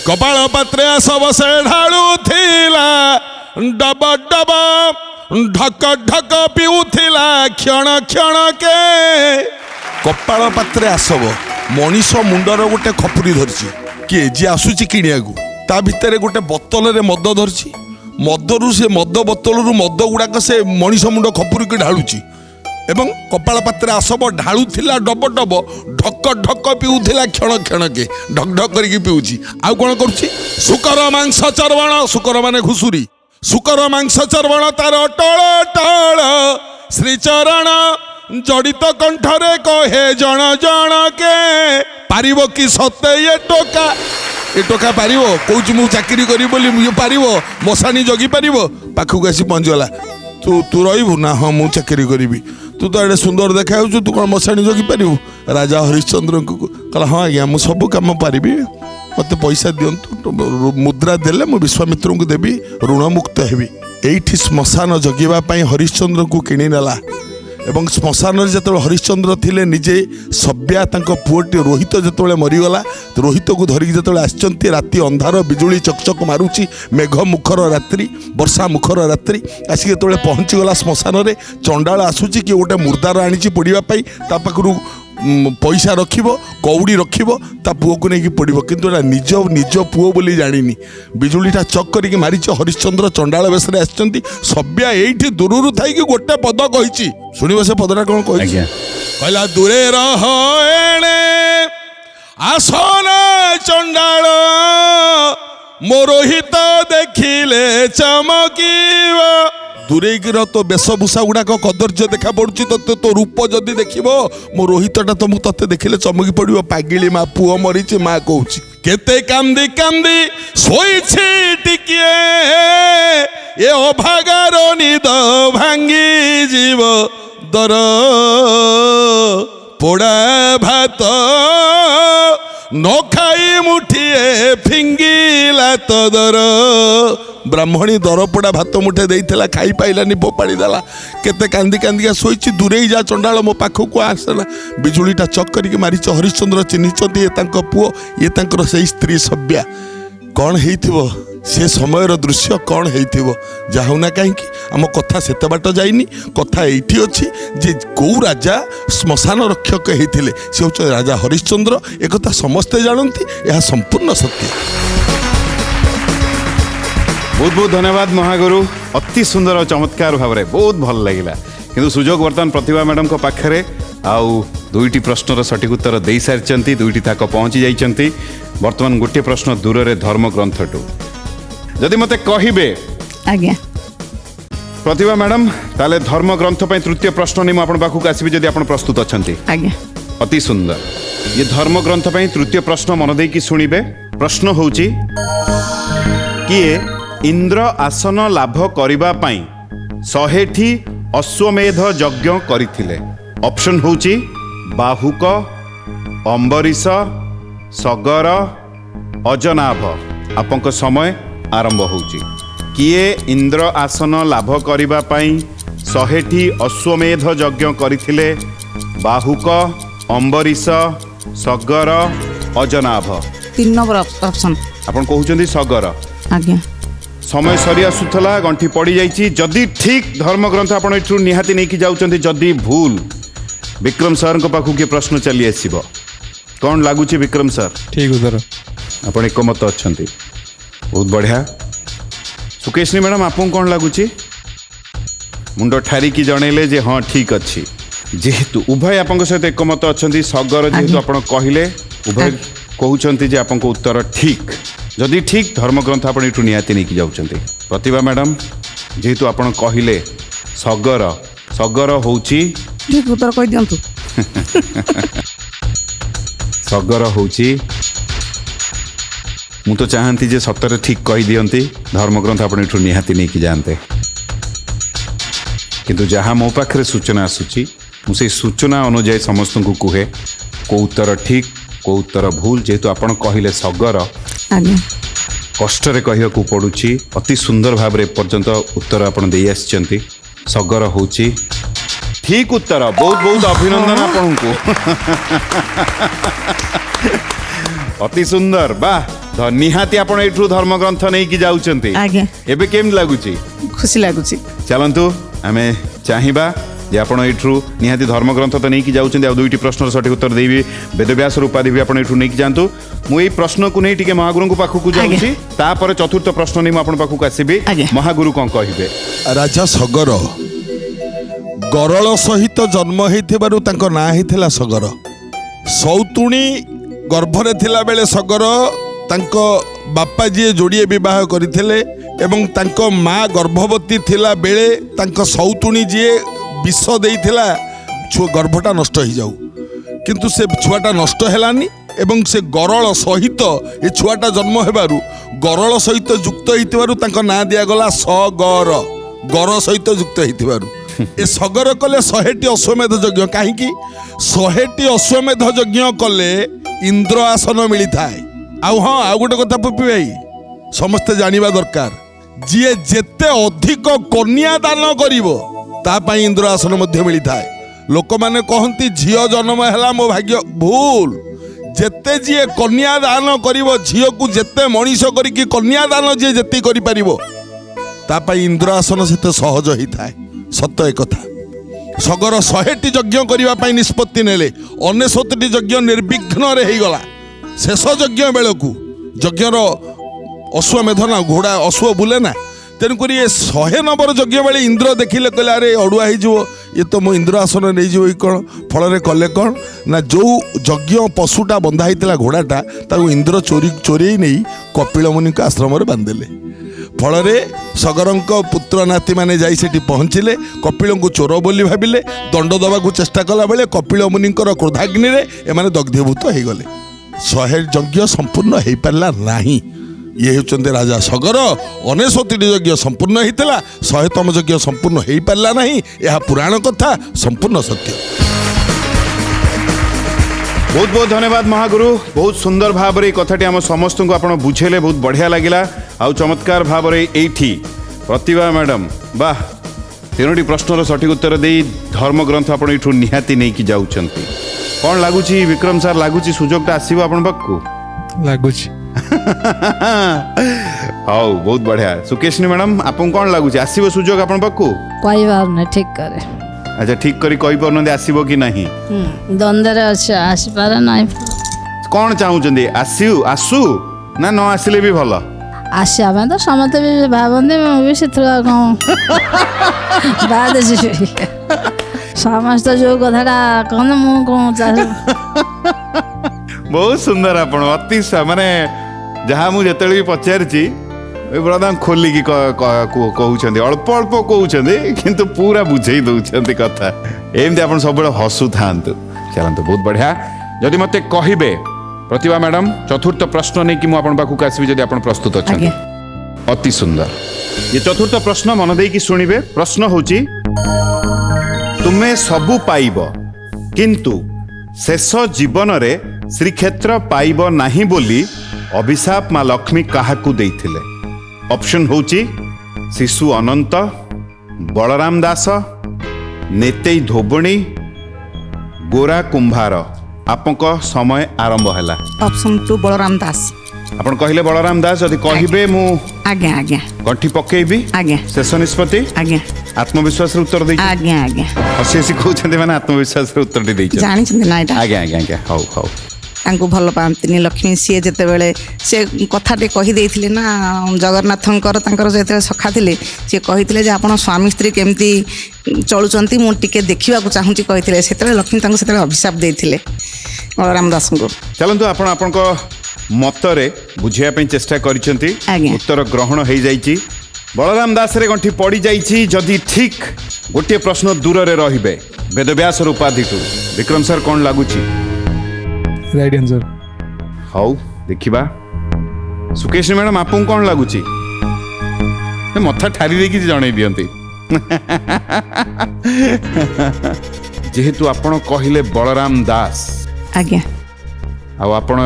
କପାଳ ପାତ୍ରେ ଆସବ ସେ ଢାଳୁଥିଲା, ଡବ ଡବ ଢକ ଢକ ପିଉଥିଲା କ୍ଷଣ କ୍ଷଣକେ। କପାଳ ପାତ୍ରେ ଆସବ, ମଣିଷ ମୁଣ୍ଡର ଗୋଟେ ଖପୁରି ଧରିଛି। କିଏ? ଯିଏ ଆସୁଛି କିଣିବାକୁ। ତା ଭିତରେ ଗୋଟେ ବୋତଲରେ ମଦ ଧରିଛି, ମଦରୁ ସେ ମଦ ବୋତଲରୁ ମଦ ଗୁଡାକ ସେ ମଣିଷ ମୁଣ୍ଡ ଖପୁରିକି ଢାଳୁଛି। ଏବଂ କପାଳ ପାତ୍ରେ ଆସବ ଢାଳୁଥିଲା ଡବ ଡବ, ଢକ ଢକ ପିଉଥିଲା କ୍ଷଣ କ୍ଷଣକେ, ଢକ ଢକ କରିକି ପିଉଛି। ଆଉ କ'ଣ କରୁଛି? ଶୁକର ମାଂସ ଚର୍ବଣ, ଶୁକର ମାନେ ଘୁଷୁରୀ, ଶୁକର ମାଂସ ଚର୍ବଣ ତାର ଟଳ ଟଳ, ଶ୍ରୀଚରଣ ଜଡ଼ିତ କଣ୍ଠରେ କହେ ଜଣ ଜଣକେ। ପାରିବ କି ସତେ ଏ ଟୋକା ପାରିବ? କହୁଛି ମୁଁ ଚାକିରି କରିବି ବୋଲି, ଇଏ ପାରିବ? ମଶାଣି ଜଗି ପାରିବ? ପାଖକୁ ଆସି ପହଞ୍ଚିଗଲା। ତୁ ରହିବୁ ନା? ହଁ ମୁଁ ଚାକିରି କରିବି। ତୁ ତ ଏଡ଼େ ସୁନ୍ଦର ଦେଖାଯାଉଛୁ, ତୁ କ'ଣ ମଶାଣି ଜଗି ପାରିବୁ? ରାଜା ହରିଶ୍ଚନ୍ଦ୍ରଙ୍କୁ କହିଲା, ହଁ ଆଜ୍ଞା ମୁଁ ସବୁ କାମ ପାରିବି, ମୋତେ ପଇସା ଦିଅନ୍ତୁ, ମୁଦ୍ରା ଦେଲେ ମୁଁ ବିଶ୍ୱାମିତ୍ରଙ୍କୁ ଦେବି, ଋଣ ମୁକ୍ତ ହେବି। ଏଇଠି ଶ୍ମଶାନ ଜଗିବା ପାଇଁ ହରିଶ୍ଚନ୍ଦ୍ରଙ୍କୁ କିଣି ନେଲା। ଏବଂ ଶ୍ମଶାନରେ ଯେତେବେଳେ ହରିଶ୍ଚନ୍ଦ୍ର ଥିଲେ ନିଜେ ସବ୍ୟା ତାଙ୍କ ପୁଅଟି ରୋହିତ ଯେତେବେଳେ ମରିଗଲା, ରୋହିତକୁ ଧରିକି ଯେତେବେଳେ ଆସିଛନ୍ତି, ରାତି ଅନ୍ଧାର, ବିଜୁଳି ଚକଚକ ମାରୁଛି, ମେଘ ମୁଖର ରାତ୍ରି, ବର୍ଷା ମୁଖର ରାତ୍ରି, ଆସିକି ଯେତେବେଳେ ପହଞ୍ଚିଗଲା ଶ୍ମଶାନରେ, ଚଣ୍ଡାଳ ଆସୁଛି କି ଗୋଟେ ମୁର୍ଦାର ଆଣିଛି ପୋଡ଼ିବା ପାଇଁ, ତା ପାଖରୁ ପଇସା ରଖିବ, କଉଡ଼ି ରଖିବ, ତା ପୁଅକୁ ନେଇକି ପୋଡ଼ିବ, କିନ୍ତୁ ଏଟା ନିଜ ପୁଅ ବୋଲି ଜାଣିନି। ବିଜୁଳିଟା ଚକ୍ କରିକି ମାରିଛି, ହରିଶ୍ଚନ୍ଦ୍ର ଚଣ୍ଡାଳ ବେଶରେ ଆସିଛନ୍ତି, ସବ୍ୟା ଏଇଠି ଦୂରରୁ ଥାଇକି ଗୋଟେ ପଦ କହିଛି, ଶୁଣିବ ସେ ପଦଟା କ'ଣ କହିଛି? କହିଲା ଦୂରେ ରହ ଏଣେ ଆସନ ଚଣ୍ଡାଳ, ମୋ ରୋହିତ ଦେଖିଲେ ଚମକିବ। ଦୂରେଇକି ରହ, ତୋ ବେଶଭୂଷା ଗୁଡ଼ାକ କଦର୍ଯ୍ୟ ଦେଖା ପଡ଼ୁଛି, ତୋ ରୂପ ଯଦି ଦେଖିବ, ମୋ ରୋହିତଟା ତତେ ଦେଖିଲେ ଚମକି ପଡ଼ିବ। ପାଗିଳି ମା, ପୁଅ ମରିଛି, ମା କହୁଛି କେତେ କାନ୍ଦି କାନ୍ଦି ଶୋଇଛି ଟିକିଏ, ଏ ଅଭାଗାର ନିଦ ଭାଙ୍ଗି ଯିବ, ଦର ପୋଡ଼ା ଭାତ ନ ଖାଇ ମୁଠିଏ ଫିଙ୍ଗିଲା ତ ଦର। ବ୍ରାହ୍ମଣୀ ଦରପୋଡ଼ା ଭାତ ମୁଠେ ଦେଇଥିଲା, ଖାଇପାଇଲାନି, ଫୋପାଡ଼ି ଦେଲା। କେତେ କାନ୍ଦି କାନ୍ଦିକା ଶୋଇଛି, ଦୂରେଇ ଯା ଚଣ୍ଡାଳ, ମୋ ପାଖକୁ ଆସେନା। ବିଜୁଳିଟା ଚକ୍ କରିକି ମାରିଛ, ହରିଶ୍ଚନ୍ଦ୍ର ଚିହ୍ନିଛନ୍ତି ଏ ତାଙ୍କ ପୁଅ, ଇଏ ତାଙ୍କର ସେଇ ସ୍ତ୍ରୀ ସବ୍ୟା। କ'ଣ ହେଇଥିବ ସେ ସମୟର ଦୃଶ୍ୟ, କ'ଣ ହେଇଥିବ? ଯାଉ ନା କାହିଁକି, ଆମ କଥା ସେତେ ବାଟ ଯାଇନି, କଥା ଏଇଠି ଅଛି ଯେ କେଉଁ ରାଜା ଶ୍ମଶାନ ରକ୍ଷକ ହେଇଥିଲେ, ସେ ହେଉଛନ୍ତି ରାଜା ହରିଶ୍ଚନ୍ଦ୍ର। ଏକଥା ସମସ୍ତେ ଜାଣନ୍ତି, ଏହା ସମ୍ପୂର୍ଣ୍ଣ ସତ୍ୟ। बहुत बहुत धन्यवाद महागुरु, अति सुंदर और चमत्कार भाव में बहुत भल लगे। किंतु सुजोग बर्तमान प्रतिभा मैडम को पाखरे आउ दुईटी प्रश्नर सठिक उत्तर दे सारी, दुईटी ताक पहुँची जाइछंती। बर्तमान गोटे प्रश्न दूर रे धर्म ग्रंथटू जदि मते कहिबे आज्ञा प्रतिभा मैडम, ताले धर्म ग्रंथ पे तृतीय प्रश्न नहीं मुझे पाखक आसबि जदि आपण प्रस्तुत अछंती। आज्ञा अति सुंदर। ये धर्म ग्रंथ पे तृतीय प्रश्न मन देकी शुणिबे। प्रश्न होउची किए इंद्र आसन लाभ करिबा पई 100टी अश्वमेध यज्ञ करिथिले? ऑप्शन होउची बाहुक, अंबरीश, सगर, अजनाभ। आपनक समय आरंभ होउची। किए इंद्र आसन लाभ करिबा पई 100टी अश्वमेध यज्ञ करिथिले? बाहुक, अंबरीश, सगर, अजनाभ। 3 नंबर ऑप्शन आपन कहउचंदी सगर। आज्ञा समय सरी आसुला, गंठी पड़ी जाइए। जदि ठीक धर्म ग्रंथ आप निहाती नहीं जाऊँच, जदि भूल विक्रम सर पाखु किए प्रश्न चली आसब। कौन लगुच विक्रम सर? ठीक उत्तर। आप एकमत अच्छा, बहुत बढ़िया। सुकेशनी मैडम आपको कौन लगुच? मुंड ठारिकी जनइले जे हाँ ठीक अच्छी। जेहेतु उभय आप सहित एकमत अच्छा, सगर जेहेतु आप कहले उभय कहते जे आपको उत्तर ठीक। जदि ठीक धर्मग्रंथ आप निहाती नहीं जाऊँच। प्रतिभा मैडम जेहेतु आप कहले सगर, सगर होउची ठीक उत्तर कह दियंतु। सगर होउची, मु तो चाहती जे सतरे ठीक कही दियंती, धर्मग्रंथ आप निहाती नहीं जानते। किंतु जहाँ मो पाखे सूचना आसूची मुझे सूचना अनुजाई समस्त को कहे को उत्तर ठीक को उत्तर भूल। जेहेतु आप कहले सगर, कष्ट कहू पड़ुची। अति सुंदर भाव में पर्यंत उत्तर आप सगर होची ठीक उत्तर। बहुत बहुत अभिनंदन आपको। अति सुंदर, वाह। निहाती आप धर्म ग्रंथ नहीं कि जाउचंती। एबे केम लागुची? खुशी लागुची। चलंतु आमे चाहिबा जे आपण एठू निहाती धर्म ग्रंथ तो नहीं कि जाउचंती। आ दुईटी प्रश्न सठिक उत्तर देबी। वेदव्यास उपाधि भी आपण एठू नहीं कि जानतु। मु ए प्रश्न को नहीं टिके महागुरु को पाखु जाउची, तापर चतुर्थ प्रश्न नहीं मु आपण पाखु आसीबी। महागुरु कोन कहिबे? राजा सगर गरल सहित जन्म होइथिबारु तांको ना हेथिला सगर। सौतुणी गर्भरे थिला बेले सगर तांको बापा जी जोड़िए विवाह करथिले एवं तांको माँ गर्भवती थिला बेले तांको सौतुणी जी विष देइथिला गर्भटा नष्ट हो जाऊ, किंतु से छुआटा नष्ट हेलानी एवं से गरल सहित ए छुआटा जन्म हेबारु गरल सहित युक्त होइथिबारु तांको ना दिया गला सगर। गर सहित युक्त होइथिबारु ए सगर कले 100टी अश्वमेध यज्ञ। काहीकि 100टी अश्वमेध यज्ञ कले इंद्र आसन मिली थाए। आउ हाँ आउ गोटे कथा पपी भाई समस्ते जानिबा दरकार, जी जेते अधिक कन्या दान करिवो ତା ପାଇଁ ଇନ୍ଦ୍ର ଆସନ ମଧ୍ୟ ମିଳିଥାଏ। ଲୋକମାନେ କହନ୍ତି ଝିଅ ଜନ୍ମ ହେଲା ମୋ ଭାଗ୍ୟ, ଭୁଲ। ଯେତେ ଯିଏ କନ୍ୟା ଦାନ କରିବ, ଝିଅକୁ ଯେତେ ମଣିଷ କରିକି କନ୍ୟା ଦାନ ଯିଏ ଯେତିକି କରିପାରିବ, ତା ପାଇଁ ଇନ୍ଦ୍ର ଆସନ ସେତେ ସହଜ ହେଇଥାଏ। ସତ ଏ କଥା। ସଗର 100ଟି ଯଜ୍ଞ କରିବା ପାଇଁ ନିଷ୍ପତ୍ତି ନେଲେ, 69ଟି ଯଜ୍ଞ ନିର୍ବିଘ୍ନରେ ହେଇଗଲା। ଶେଷ ଯଜ୍ଞ ବେଳକୁ ଯଜ୍ଞର ଅଶ୍ୱମେଧ ନା ଘୋଡ଼ା ଅଶ୍ୱ ବୁଲେ ନା, ତେଣୁକରି ଏ 100 ନମ୍ବର ଯଜ୍ଞ ବେଳେ ଇନ୍ଦ୍ର ଦେଖିଲେ, କହିଲେ ଆରେ ଅଡ଼ୁଆ ହେଇଯିବ, ଇଏ ତ ମୋ ଇନ୍ଦ୍ର ଆସନ ନେଇଯିବ କି କ'ଣ। ଫଳରେ କଲେ କ'ଣ ନା, ଯେଉଁ ଯଜ୍ଞ ପଶୁଟା ବନ୍ଧା ହେଇଥିଲା ଘୋଡ଼ାଟା, ତାକୁ ଇନ୍ଦ୍ର ଚୋରେଇ ନେଇ କପିଳ ମୁନିଙ୍କ ଆଶ୍ରମରେ ବାନ୍ଧିଦେଲେ। ଫଳରେ ସଗରଙ୍କ ପୁତ୍ର ନାତିମାନେ ଯାଇ ସେଠି ପହଞ୍ଚିଲେ, କପିଳଙ୍କୁ ଚୋର ବୋଲି ଭାବିଲେ, ଦଣ୍ଡ ଦେବାକୁ ଚେଷ୍ଟା କଲାବେଳେ କପିଳ ମୁନିଙ୍କର କ୍ରୋଧାଗ୍ନିରେ ଏମାନେ ଦଗ୍ଧୀଭୂତ ହେଇଗଲେ। 100 ଯଜ୍ଞ ସମ୍ପୂର୍ଣ୍ଣ ହେଇପାରିଲା ନାହିଁ। ଇଏ ହେଉଛନ୍ତି ରାଜା ସଗର। 69ଟି ଯଜ୍ଞ ସମ୍ପୂର୍ଣ୍ଣ ହେଇଥିଲା, 100ତମ ଯଜ୍ଞ ସମ୍ପୂର୍ଣ୍ଣ ହେଇପାରିଲା ନାହିଁ। ଏହା ପୁରାଣ କଥା, ସମ୍ପୂର୍ଣ୍ଣ ସତ୍ୟ। बहुत बहुत धन्यवाद महागुरु। बहुत सुंदर भाव रे कथाटी आम समस्त को आप बुझेले, बहुत बढ़िया लगिला। आउ चमत्कार भाव रे एठी प्रतिभा मैडम वाह 3टी प्रश्नर सठिक उत्तर दे धर्म ग्रंथ आप निहाती नहीं कि जाउछंती। कौन लगुच विक्रम सर, लगुच सुजोगटा आसीबो आपन पाखु ଲାଗୁଛି। हाउ बहुत बढ़िया। सुकेशनी मैडम आपन कौन लगुच आसीबो सुजोग आपन पाखु? कई बार नहीं ठीक करे। अच्छा ठीक करी कहि परनते आसीबो कि नहीं? द्वंद्व अच्छे आसपारे नहीं। कौन चाहूचंदी आसु आसु ना न आसिले भी भल? आसिया तो समस्ते भी भावती, मुझे से बाद समस्त जो कथा कहते मुझे बहुत सुंदर आपण अति माने जहाँ मुझे भी पचारि बड़ा खोलिकी कहते अल्प अल्प कहते किंतु पूरा बुझे दौरान कथा एमती आप सब हसु था। चलते बहुत बढ़िया। जदि मत कहे प्रतिभा मैडम चतुर्थ प्रश्न नहीं कि मुझे आसवि जदि आप प्रस्तुत अच्छा अति सुंदर। ये चतुर्थ प्रश्न मन देकी शुणिबे। प्रश्न होची तुम्हें सबु पाइब किंतु शेष जीवन रे श्रीक्षेत्र पाइब नहीं बोली अभिशाप माँ लक्ष्मी काहाकू देइथिले? ऑप्शन होची शिशु अनंत, बलराम दास, नेतेई धोबणी, गोरा कुंभार। आपको समय आरंभ है। ऑप्शन 2 बलराम दास। आपण कहले बलराम दास, जदि कहबे मु आज्ञा आज्ञा गंठी पकेबी आज्ञा शेष निष्पत्ति आज्ञा आत्मविश्वास उत्तर दे आज्ञा आज्ञा हसी हसी कहते मैंने आत्मविश्वास उत्तर दे जानी ना एटा आज्ञा आज्ञा आज्ञा हौ हौ तांको भल पांतिनी लक्ष्मी सी जेतेबेले से कथाटे कही देइथिले ना जगन्नाथंकर तांकर जेतेबेले सखा थिले से कहिथिले जे आपण स्वामी स्त्री केमती चलुचंती मु टिके देखिबा को चाहूची कहिथिले सेतेबेले लक्ष्मी तांको सेतेबेले अभिशाप देइथिले बलराम दास को। चलंतु आपण आपनको मतरे बुझिया पे चेष्टा करिसेंती उत्तर ग्रहण हो जाइछि। बलराम दास रे गंठी पड़ी जाइछि। जदि ठीक गोटे प्रश्न दूर रे रहिबे वेदव्यास उपाधि टू विक्रम सर कौन लगुछि? Right answer. हाउ देखिबा। सुकेश मैडम आपको कौन लगुछि? मथा ठारी देकी जणै दियंती। जेहेतु आपण कहिले बलराम दास आज्ञा आ आपण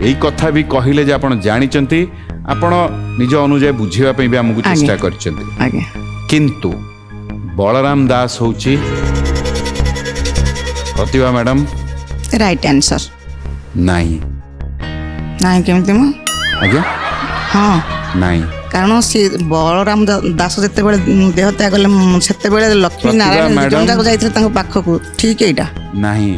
यही कथा भी कहले जे आपण जानिचंती, आपण निज अनुजय बुझेवा पे भी हमकु चेष्टा करचंती। आज्ञा किंतु बलराम दास होची प्रतिभा मैडम राइट आंसर नहीं नहीं केमती मु आज्ञा हाँ नहीं कारण सी बलराम दास जेतेबेले देह त्याग कले सेतेबेले लक्ष्मी प्रतिभा नारायण मैडम। जंजाको जाइथिले तांको पाखकू ठीक एटा नहीं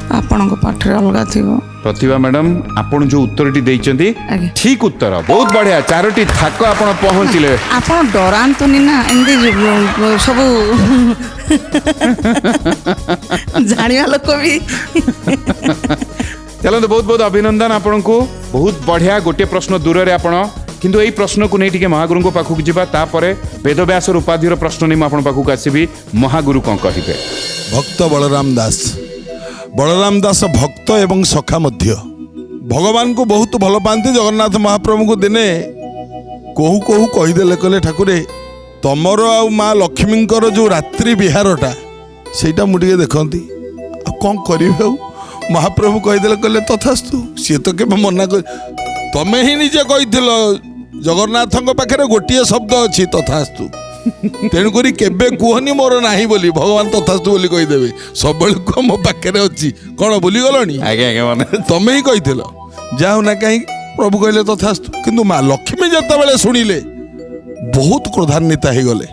आपणको पाठरे अलगा थिबो। प्रतिभा मैडम आपण जो उत्तरटी देइचंती आज्ञा ठीक उत्तर बहुत बढ़िया। 4टी थाक आपण पहुंचिले। आपण डरांतुनी ना एंदी सब जानिया लोक भी चलते बहुत बहुत अभिनंदन आपण को। बहुत बढ़िया। गोटे प्रश्न दूर रे आपण किंतु यही प्रश्न को नहीं टिके महागुरु को पाखक जीवा तापरे वेदव्यास उपाधिर प्रश्न नहीं आपण पाखक आसीबी। महागुरु कौन कहिबे? भक्त बलराम दास। बलराम दास भक्त एवं सखा मध्य भगवान को बहुत भल पाती। जगन्नाथ महाप्रभु को दिने कहू कहू कहीदेले कहले ठाकुरे तमर आ माँ लक्ष्मींकर जो रात्रि विहारटा सेटा मुझे देखती कौन करें। महाप्रभु कहीदेले कहले तथास्तु। सी तो के मना कर तमें ही निजे कही जगन्नाथ पाखे गोटे शब्द अच्छी तथास्तु। ତେଣୁକରି କେବେ କୁହନି ମୋର ନାହିଁ ବୋଲି, ଭଗବାନ ତଥାସ୍ତୁ ବୋଲି କହିଦେବେ। ସବୁବେଳେ କୁହ ମୋ ପାଖରେ ଅଛି। କ'ଣ ଭୁଲିଗଲଣି? ଆଜ୍ଞା ଆଜ୍ଞା ମନେ ତମେ ହିଁ କହିଥିଲ ଯାଉ ନା କାହିଁକି, ପ୍ରଭୁ କହିଲେ ତଥାସ୍ତୁ। କିନ୍ତୁ ମା ଲକ୍ଷ୍ମୀ ଯେତେବେଳେ ଶୁଣିଲେ ବହୁତ କ୍ରୋଧାନ୍ୱିତ ହେଇଗଲେ।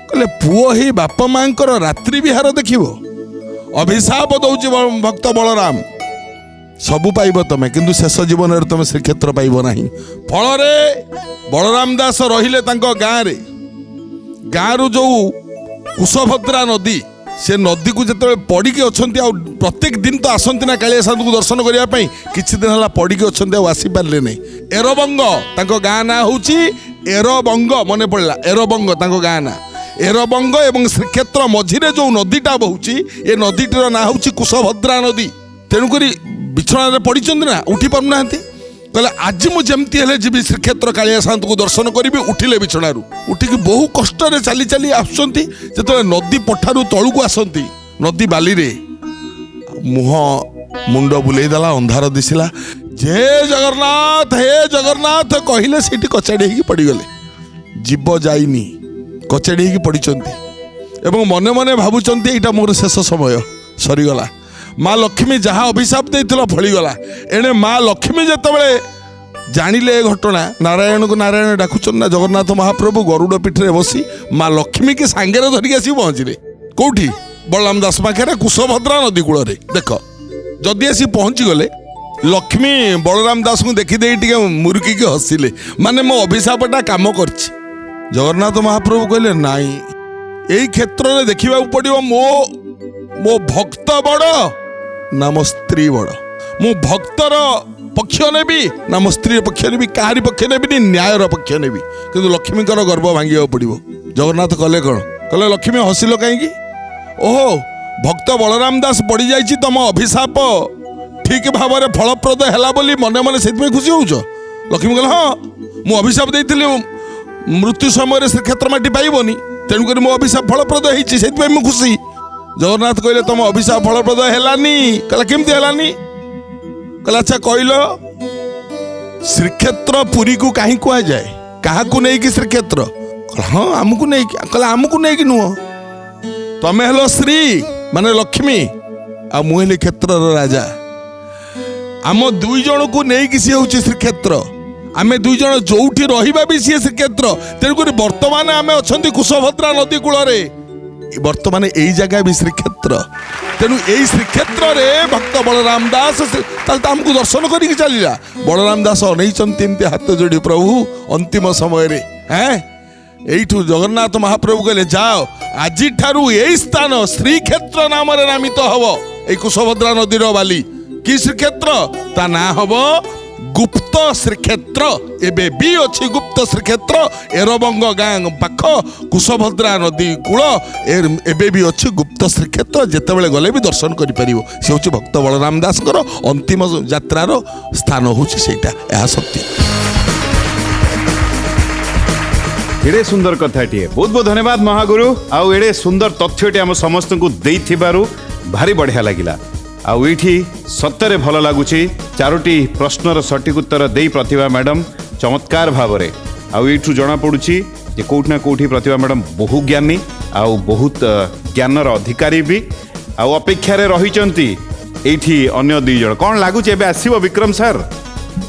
କହିଲେ ପୁଅ ହିଁ ବାପା ମାଙ୍କର ରାତ୍ରି ବିହାର ଦେଖିବ? ଅଭିଶାପ ଦଉଛି ଭକ୍ତ ବଳରାମ, ସବୁ ପାଇବ ତମେ, କିନ୍ତୁ ଶେଷ ଜୀବନରେ ତମେ ଶ୍ରୀକ୍ଷେତ୍ର ପାଇବ ନାହିଁ। ଫଳରେ ବଳରାମ ଦାସ ରହିଲେ ତାଙ୍କ ଗାଁରେ। ଗାଁରୁ ଯେଉଁ କୁଶଭଦ୍ରା ନଦୀ, ସେ ନଦୀକୁ ଯେତେବେଳେ ପଡ଼ିକି ଅଛନ୍ତି, ଆଉ ପ୍ରତ୍ୟେକ ଦିନ ତ ଆସନ୍ତି ନା କାଳିଆ ସାଧୁଙ୍କୁ ଦର୍ଶନ କରିବା ପାଇଁ, କିଛି ଦିନ ହେଲା ପଡ଼ିକି ଅଛନ୍ତି, ଆଉ ଆସିପାରିଲେ ନାହିଁ। ଏରବଙ୍ଗ ତାଙ୍କ ଗାଁ ନାଁ ହେଉଛି ଏରବଙ୍ଗ, ମନେ ପଡ଼ିଲା, ଏରବଙ୍ଗ ତାଙ୍କ ଗାଁ ନାଁ। ଏରବଙ୍ଗ ଏବଂ ଶ୍ରୀକ୍ଷେତ୍ର ମଝିରେ ଯେଉଁ ନଦୀଟା ବହୁଛି, ଏ ନଦୀଟିର ନାଁ ହେଉଛି କୁଶଭଦ୍ରା ନଦୀ। ତେଣୁକରି ବିଛଣାରେ ପଡ଼ିଛନ୍ତି ନା, ଉଠି ପାରୁନାହାନ୍ତି। କହିଲେ ଆଜି ମୁଁ ଯେମିତି ହେଲେ ଯିବି ଶ୍ରୀକ୍ଷେତ୍ର କାଳିଆ ସାଧୁଙ୍କୁ ଦର୍ଶନ କରିବି। ଉଠିଲେ ବିଛଣାରୁ, ଉଠିକି ବହୁ କଷ୍ଟରେ ଚାଲି ଚାଲି ଆସୁଛନ୍ତି। ଯେତେବେଳେ ନଦୀ ପଠାରୁ ତଳକୁ ଆସନ୍ତି, ନଦୀ ବାଲିରେ ମୁହଁ ମୁଣ୍ଡ ବୁଲେଇ ଦେଲା, ଅନ୍ଧାର ଦିଶିଲା। ଜୟ ଜଗନ୍ନାଥ, ହେ ଜଗନ୍ନାଥ କହିଲେ, ସେଇଠି କଚାଡ଼ି ହେଇକି ପଡ଼ିଗଲେ। ଜୀବ ଯାଇନି, କଚାଡ଼ି ହେଇକି ପଡ଼ିଛନ୍ତି ଏବଂ ମନେ ମନେ ଭାବୁଛନ୍ତି ଏଇଟା ମୋର ଶେଷ ସମୟ, ସରିଗଲା। ମା ଲକ୍ଷ୍ମୀ ଯାହା ଅଭିଶାପ ଦେଇଥିଲା ଫଳିଗଲା। ଏଣେ ମା ଲକ୍ଷ୍ମୀ ଯେତେବେଳେ ଜାଣିଲେ ଏ ଘଟଣା, ନାରାୟଣକୁ ନାରାୟଣ ଡାକୁଛନ୍ତି ନା ଜଗନ୍ନାଥ ମହାପ୍ରଭୁ ଗରୁଡ଼ ପିଠିରେ ବସି ମା ଲକ୍ଷ୍ମୀକି ସାଙ୍ଗରେ ଧରିକି ଆସିକି ପହଞ୍ଚିଲେ। କୋଉଠି? ବଳରାମ ଦାସ ପାଖରେ, କୁଶଭଦ୍ରା ନଦୀ କୂଳରେ। ଦେଖ, ଯଦି ଆସି ପହଞ୍ଚିଗଲେ, ଲକ୍ଷ୍ମୀ ବଳରାମ ଦାସଙ୍କୁ ଦେଖିଦେଇ ଟିକେ ମୁରୁକିକି ହସିଲେ, ମାନେ ମୋ ଅଭିଶାପଟା କାମ କରିଛି। ଜଗନ୍ନାଥ ମହାପ୍ରଭୁ କହିଲେ ନାଇଁ, ଏଇ କ୍ଷେତ୍ରରେ ଦେଖିବାକୁ ପଡ଼ିବ ମୋ ଭକ୍ତ ବଡ଼ ନା ମୋ ସ୍ତ୍ରୀ ବଡ଼। ମୁଁ ଭକ୍ତର ପକ୍ଷ ନେବି ନା ମୋ ସ୍ତ୍ରୀର ପକ୍ଷ ନେବି, କାହାରି ପକ୍ଷ ନେବିନି, ନ୍ୟାୟର ପକ୍ଷ ନେବି। କିନ୍ତୁ ଲକ୍ଷ୍ମୀଙ୍କର ଗର୍ବ ଭାଙ୍ଗିବାକୁ ପଡ଼ିବ। ଜଗନ୍ନାଥ କଲେ କ'ଣ? କହିଲେ ଲକ୍ଷ୍ମୀ ହସିଲ କାହିଁକି? ଓହୋ, ଭକ୍ତ ବଳରାମ ଦାସ ପଡ଼ିଯାଇଛି, ତମ ଅଭିଶାପ ଠିକ ଭାବରେ ଫଳପ୍ରଦ ହେଲା ବୋଲି ମନେ ମନେ ସେଥିପାଇଁ ଖୁସି ହେଉଛ? ଲକ୍ଷ୍ମୀ କହିଲେ ହଁ, ମୁଁ ଅଭିଶାପ ଦେଇଥିଲି ମୃତ୍ୟୁ ସମୟରେ ଶ୍ରୀକ୍ଷେତ୍ର ମାଟି ପାଇବନି, ତେଣୁକରି ମୋ ଅଭିଶାପ ଫଳପ୍ରଦ ହେଇଛି, ସେଥିପାଇଁ ମୁଁ ଖୁସି। ଜଗନ୍ନାଥ କହିଲେ ତମ ଅଭିଶାପ ଫଳପ୍ରଦ ହେଲାନି। କହିଲା କେମିତି ହେଲାନି? କହିଲା ଆଚ୍ଛା କହିଲ, ଶ୍ରୀକ୍ଷେତ୍ର ପୁରୀକୁ କାହିଁ କୁହାଯାଏ? କାହାକୁ ନେଇକି ଶ୍ରୀକ୍ଷେତ୍ର? କହିଲା ହଁ ଆମକୁ ନେଇକି। କହିଲା ଆମକୁ ନେଇକି ନୁହଁ, ତମେ ହେଲ ସ୍ତ୍ରୀ ମାନେ ଲକ୍ଷ୍ମୀ, ଆଉ ମୁଁ ହେଲି କ୍ଷେତ୍ରର ରାଜା। ଆମ ଦୁଇ ଜଣକୁ ନେଇକି ସିଏ ହେଉଛି ଶ୍ରୀକ୍ଷେତ୍ର। ଆମେ ଦୁଇ ଜଣ ଯୋଉଠି ରହିବା ବି ସିଏ ଶ୍ରୀକ୍ଷେତ୍ର। ତେଣୁକରି ବର୍ତ୍ତମାନ ଆମେ ଅଛନ୍ତି କୁଶଭଦ୍ରା ନଦୀ କୂଳରେ, ବର୍ତ୍ତମାନ ଏଇ ଜାଗା ବି ଶ୍ରୀକ୍ଷେତ୍ର। ତେଣୁ ଏଇ ଶ୍ରୀକ୍ଷେତ୍ରରେ ଭକ୍ତ ବଳରାମ ଦାସ ତାହେଲେ ତ ଆମକୁ ଦର୍ଶନ କରିକି ଚାଲିଲା। ବଳରାମ ଦାସ ଅନେଇଛନ୍ତି ଏମିତି ହାତ ଯୋଡ଼ି, ପ୍ରଭୁ ଅନ୍ତିମ ସମୟରେ এইঠু জগন্নাথ মহাপ্রভু কহিলে যাও আজিঠারু এই স্থান শ্রীক্ষেত্র নামরে নামিত হব। এই কুশভদ্রা নদীর বালি কি শ্রীক্ষেত্র তা না হব গুপ্ত শ্রীক্ষেত্র। এবে বি অছি গুপ্ত শ্রীক্ষেত্র এরবঙ্গ গাঁ পাখ কুশভদ্রা নদী কূল এবে বি অছি গুপ্ত শ্রীক্ষেত্র। যেতবে গলে বি দর্শন করে পারিব। সে হচ্ছে ভক্ত বলরাম দাসଙ୍କର অন্তিম যাত্রার স্থান হচ্ছে সেইটা। ଏହା ସତ୍ୟ। एड़े सुंदर कथाटिए बहुत बहुत धन्यवाद महागुरु। आउ एड़े सुंदर तथ्यटी आम समस्त को देइथिबारु भारी बढ़िया लगिला। आउ एठी सत्तरे भल लागुची। चारोटी प्रश्नर सटीक उत्तर देई प्रतिभा मैडम चमत्कार भावरे आउ एठु जना पड़ुची जे कोठी ना कोठी प्रतिभा मैडम बहु ज्ञानी आउ बहुत ज्ञानर अधिकारी भी आउ अपेक्षा रे रहिचंती। एठी अन्य दुई जण कोन लागुची एबे आसीबो विक्रम सर?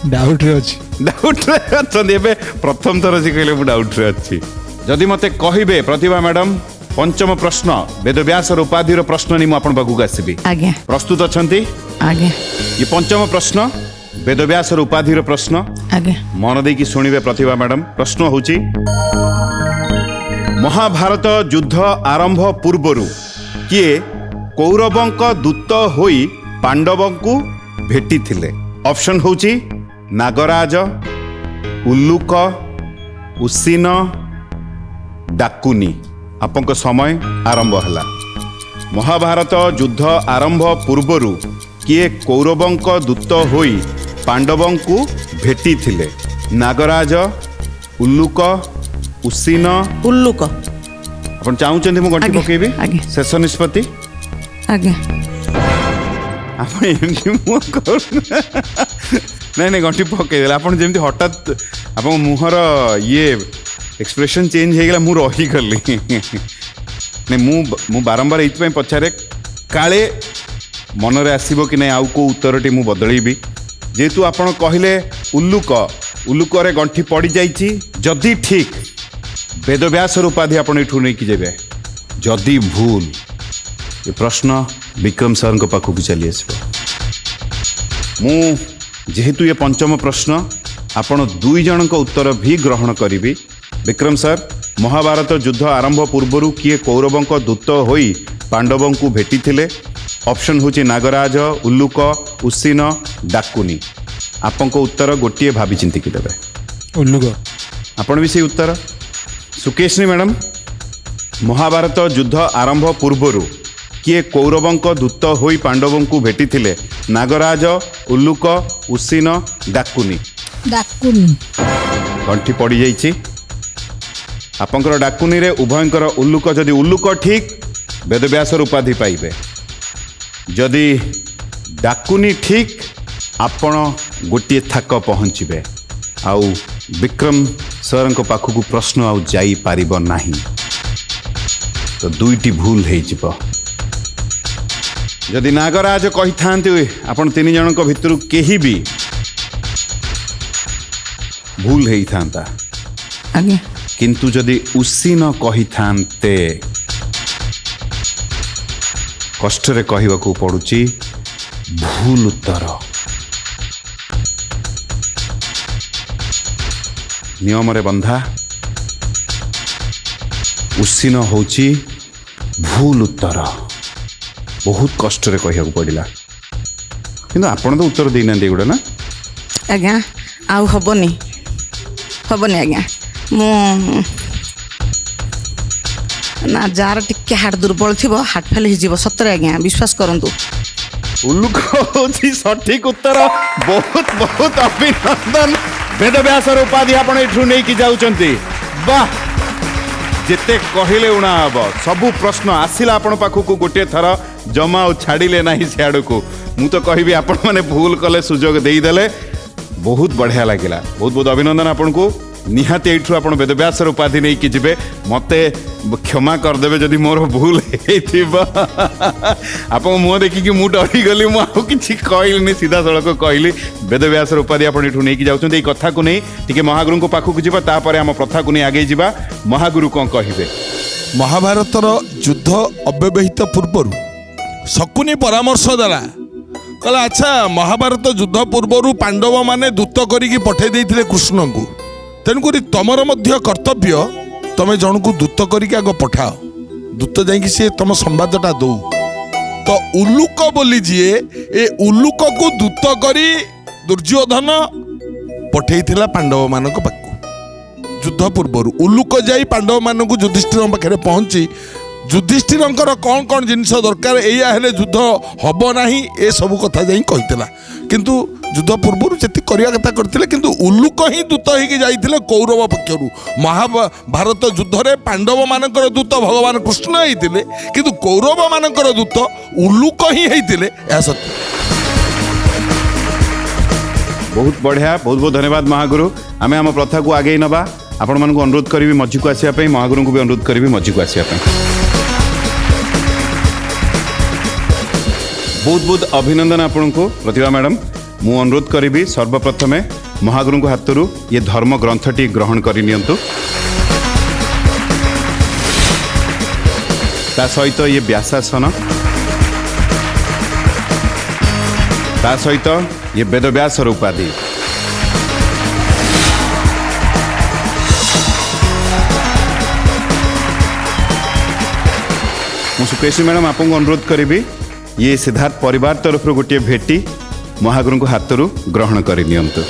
डाउट रे अछि। डाउट रे अछन एबे प्रथम थर से कहले मु डाउट रे अछि। जदि मते कहिबे प्रतिभा मैडम पंचम प्रश्न वेदव्यासर उपाधिर प्रश्न नि मु आपन बाकू आसीबी। आज्ञा। प्रस्तुत अछंती? आज्ञा। ये पंचम प्रश्न वेदव्यासर उपाधिर प्रश्न। आज्ञा। मन देकी सुनिबे प्रतिभा मैडम। प्रश्न होची महाभारत युद्ध आरंभ पूर्वरु किए कौरवंक दूत होई पांडवंकु भेटी थिले? ऑप्शन होची नागराज, उल्लूक, उसीन, डाकुनी। आपंक समय आरंभ हला। महाभारत युद्ध आरंभ पूर्वरु किए कौरवंक दूत होई पांडवंकु भेटी थिले? नागराज, उल्लूक, उसीन, उल्लूक। आपण चाहुचंती मु गंठी आज्ञा। पकेबी? आज्ञा। शेष निष्पत्ति? आज्ञा। आपण एमती मुह कर नहीं नहीं गंठी पकईदे आप जमी हठात आप मुहर ये एक्सप्रेशन चेंज हो गला, मु रहीगली नहीं मु बारंबार ये पचारे काले मनरे आसब कि नहीं आउ को उत्तरटी मु बदलैबी जेहेतु आपण कहले उल्लुकरे गंठी पड़ी जाइछि जदि ठीक वेदव्यास उपाधि आपण एठू नहीं जेबे जदि भूल ये प्रश्न विक्रम सर पाखक चली आसब मु जेहेतु ये पंचम प्रश्न आपण दुई जन उत्तर भी ग्रहण करी। विक्रम सर महाभारत युद्ध आरंभ पूर्व किए कौरवों दूत होई पांडवों को भेटी थिले ऑप्शन हूँ नागराज उल्लुक उसीन डाकुनी आपण उत्तर गोटे भाभी चिंती की देवे उल्लुक आपण भी से उत्तर सुकेशनी मैडम महाभारत युद्ध आरंभ पूर्व किए कौरवों दूत होई पांडवों को भेटी थिले नागराज उल्लुक उसीन डाकुनी डाकुनी गंठी पड़ी जाइछि आपंकर डाकुनी रे उभयंकर उल्लुक जदि उल्लुक ठीक वेदव्यासर उपाधि पाइबे जदि डाकुनी ठीक आपण गोटे थाक पहुँचे आउ विक्रम सर पाखक प्रश्न आउ जाई पारिबो नाही तो दुईटी भूल हो जिवो जदि नागराज कही थांते आपण तीन जन भितर केही भी भूल हो थांता आज्ञा किंतु जदि उसीन कही थांते कष्टरे कहवाकू पड़ुची भूल उत्तर नियम रे बंधा उसीन होची भूल उत्तर बहुत कष्टरे कहवाकू पड़िला किंतु आपण तो उत्तर देना गुड़ा ना आज्ञा आउ हबनी आज्ञा मु ना जार टिके हार्ट दुर्बल थी हार्ट फेल हो सतरे आज्ञा विश्वास करंतु उल्लुक होची सठिक उत्तर बहुत बहुत अभिनंदन वेदव्यासर उपाधि आपण एठू नहीं कि जाउचंती वाह जेते कहले उणा हब सबु प्रश्न आसिला आपण पाखकू गोटे थर जमा और छाड़िले नाही सियाड़ को मु तो कहबी आपण माने भूल कले सुजोग देई देले बहुत बढ़िया लगिला बहुत बहुत अभिनंदन आपण को निहाती एठू आपण वेदव्यासर उपाधि नहीं कि जिबे मते क्षमा करदेवे जदि मोर भूल आप मुह देखिकी मु डरी गली मुझे कहली सीधा सड़क कहली वेदव्यासर उपाधि आप नहीं जाऊँ कथा को नहीं टी महागुरु को पाखक जापर आम प्रथा को नहीं आगे जा महागुरु कौन कहे महाभारतर युद्ध अव्यवहित पूर्व शकुनी परामर्श देला कहला अच्छा महाभारत युद्ध पूर्व पांडव माने दूत करिकी पठे देइथिले कृष्ण को तेणुक तमर मध्य कर्तव्य तमें जन को दूत करके आग पठाओ दूत जाकि सी तुम संवादटा दो तो उल्लुक बोली जीए ए उल्लुक को दूत करी दुर्योधन पठेइथिला पांडव मानक पाखु युद्ध पूर्व उल्लुक जाई पांडव मानक युधिष्ठिर पाखे पहुंची युधिष्ठिर कौन कौन जिनस दरकार एया हेले युद्ध हब नाही ए सब कथा जाई कहितला किंतु युद्ध पूर्व जी करवा कथा करते किंतु उल्लुक ही दूत होगी जाइए कौरव पक्षर महाभारत युद्ध रे पांडव मानकर दूत भगवान कृष्ण होते किंतु कौरव मानकर दूत उल्लुक ही होते सत्य बहुत बढ़िया बहुत बहुत धन्यवाद महागुरु आम आम प्रथा को आगे नवा आपण मानक अनुरोध करी मझी को आसापी महागुरु को भी अनुरोध करी मझी को आसापी बहुत बहुत अभिनंदन आपण को प्रतिभा मैडम मु अनुरोध करी सर्वप्रथम महागुरु हाथ ये धर्म ग्रंथटी ग्रहण कर नियंतु ता सहित ये व्यासासन ता सहित ये वेदव्यासर उपाधि मु सुकेश मैडम आपको अनुरोध करी ये सिद्धार्थ परिवार तरफ गोटे भेटी महागुरु हाथ ग्रहण कर नियंतु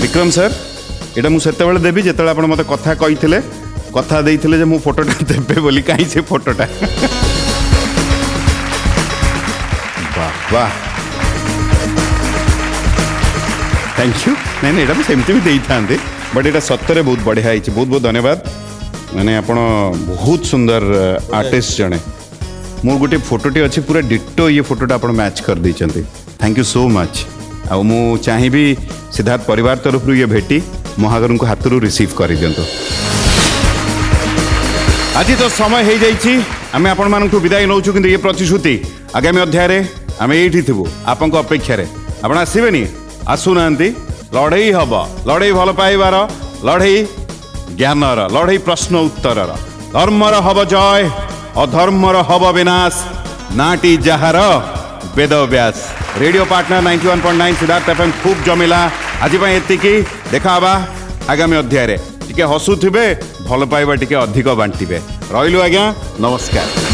विक्रम सर एटा मुझे देवी जिते आप मत कथा कही कथा देते जे मु फोटोटा देवे बोली कहीं से फोटोटा वाह वाह थैंक यू नहीं नहीं तो सेमती भी था बट ये सत्तरे बहुत बढ़िया है बहुत बहुत धन्यवाद मैंने आप बहुत सुंदर आर्टिस्ट जड़े मोर गोटे फोटोटी अच्छी पूरा डिट्टो ये फोटोटा आप मैच कर देते थैंक यू सो मच ଆଉ ମୁଁ ଚାହିଁବି ସିଦ୍ଧାର୍ଥ ପରିବାର ତରଫରୁ ये भेटी महागुरुଙ୍କୁ ହାତରୁ ରିସିଭ୍ କରିଦିଅନ୍ତୁ। ଆଜି ତ ସମୟ ହେଇଯାଇଛି ଆମେ ଆପଣମାନଙ୍କୁ ବିଦାୟ ନେଉଛୁ କିନ୍ତୁ ଏ ପ୍ରତିଶ୍ରୁତି ଆଗାମୀ ଅଧ୍ୟାୟରେ ଆମେ ଏଇଠି ଥିବୁ ଆପଣଙ୍କ ଅପେକ୍ଷାରେ ଆପଣ ଆସିବେନି ଆସୁନାହାନ୍ତି ଲଢ଼େଇ ହବ ଲଢ଼େଇ ଭଲ ପାଇବାର ଲଢ଼େଇ ଜ୍ଞାନର ଲଢ଼େଇ ପ୍ରଶ୍ନ ଉତ୍ତରର ଧର୍ମର ହବ ଜୟ ଅଧର୍ମର ହବ ବିନାଶ ନାଟି ଯାହାର Vedvyas radio partner 91.9 Siddharth FM खूब जमिला आज एतिकी देखा आगामी अध्याय टिके हसुथिबे भल पाइबा टिके अधिक बांटिबे रहिलु आज्ञा नमस्कार।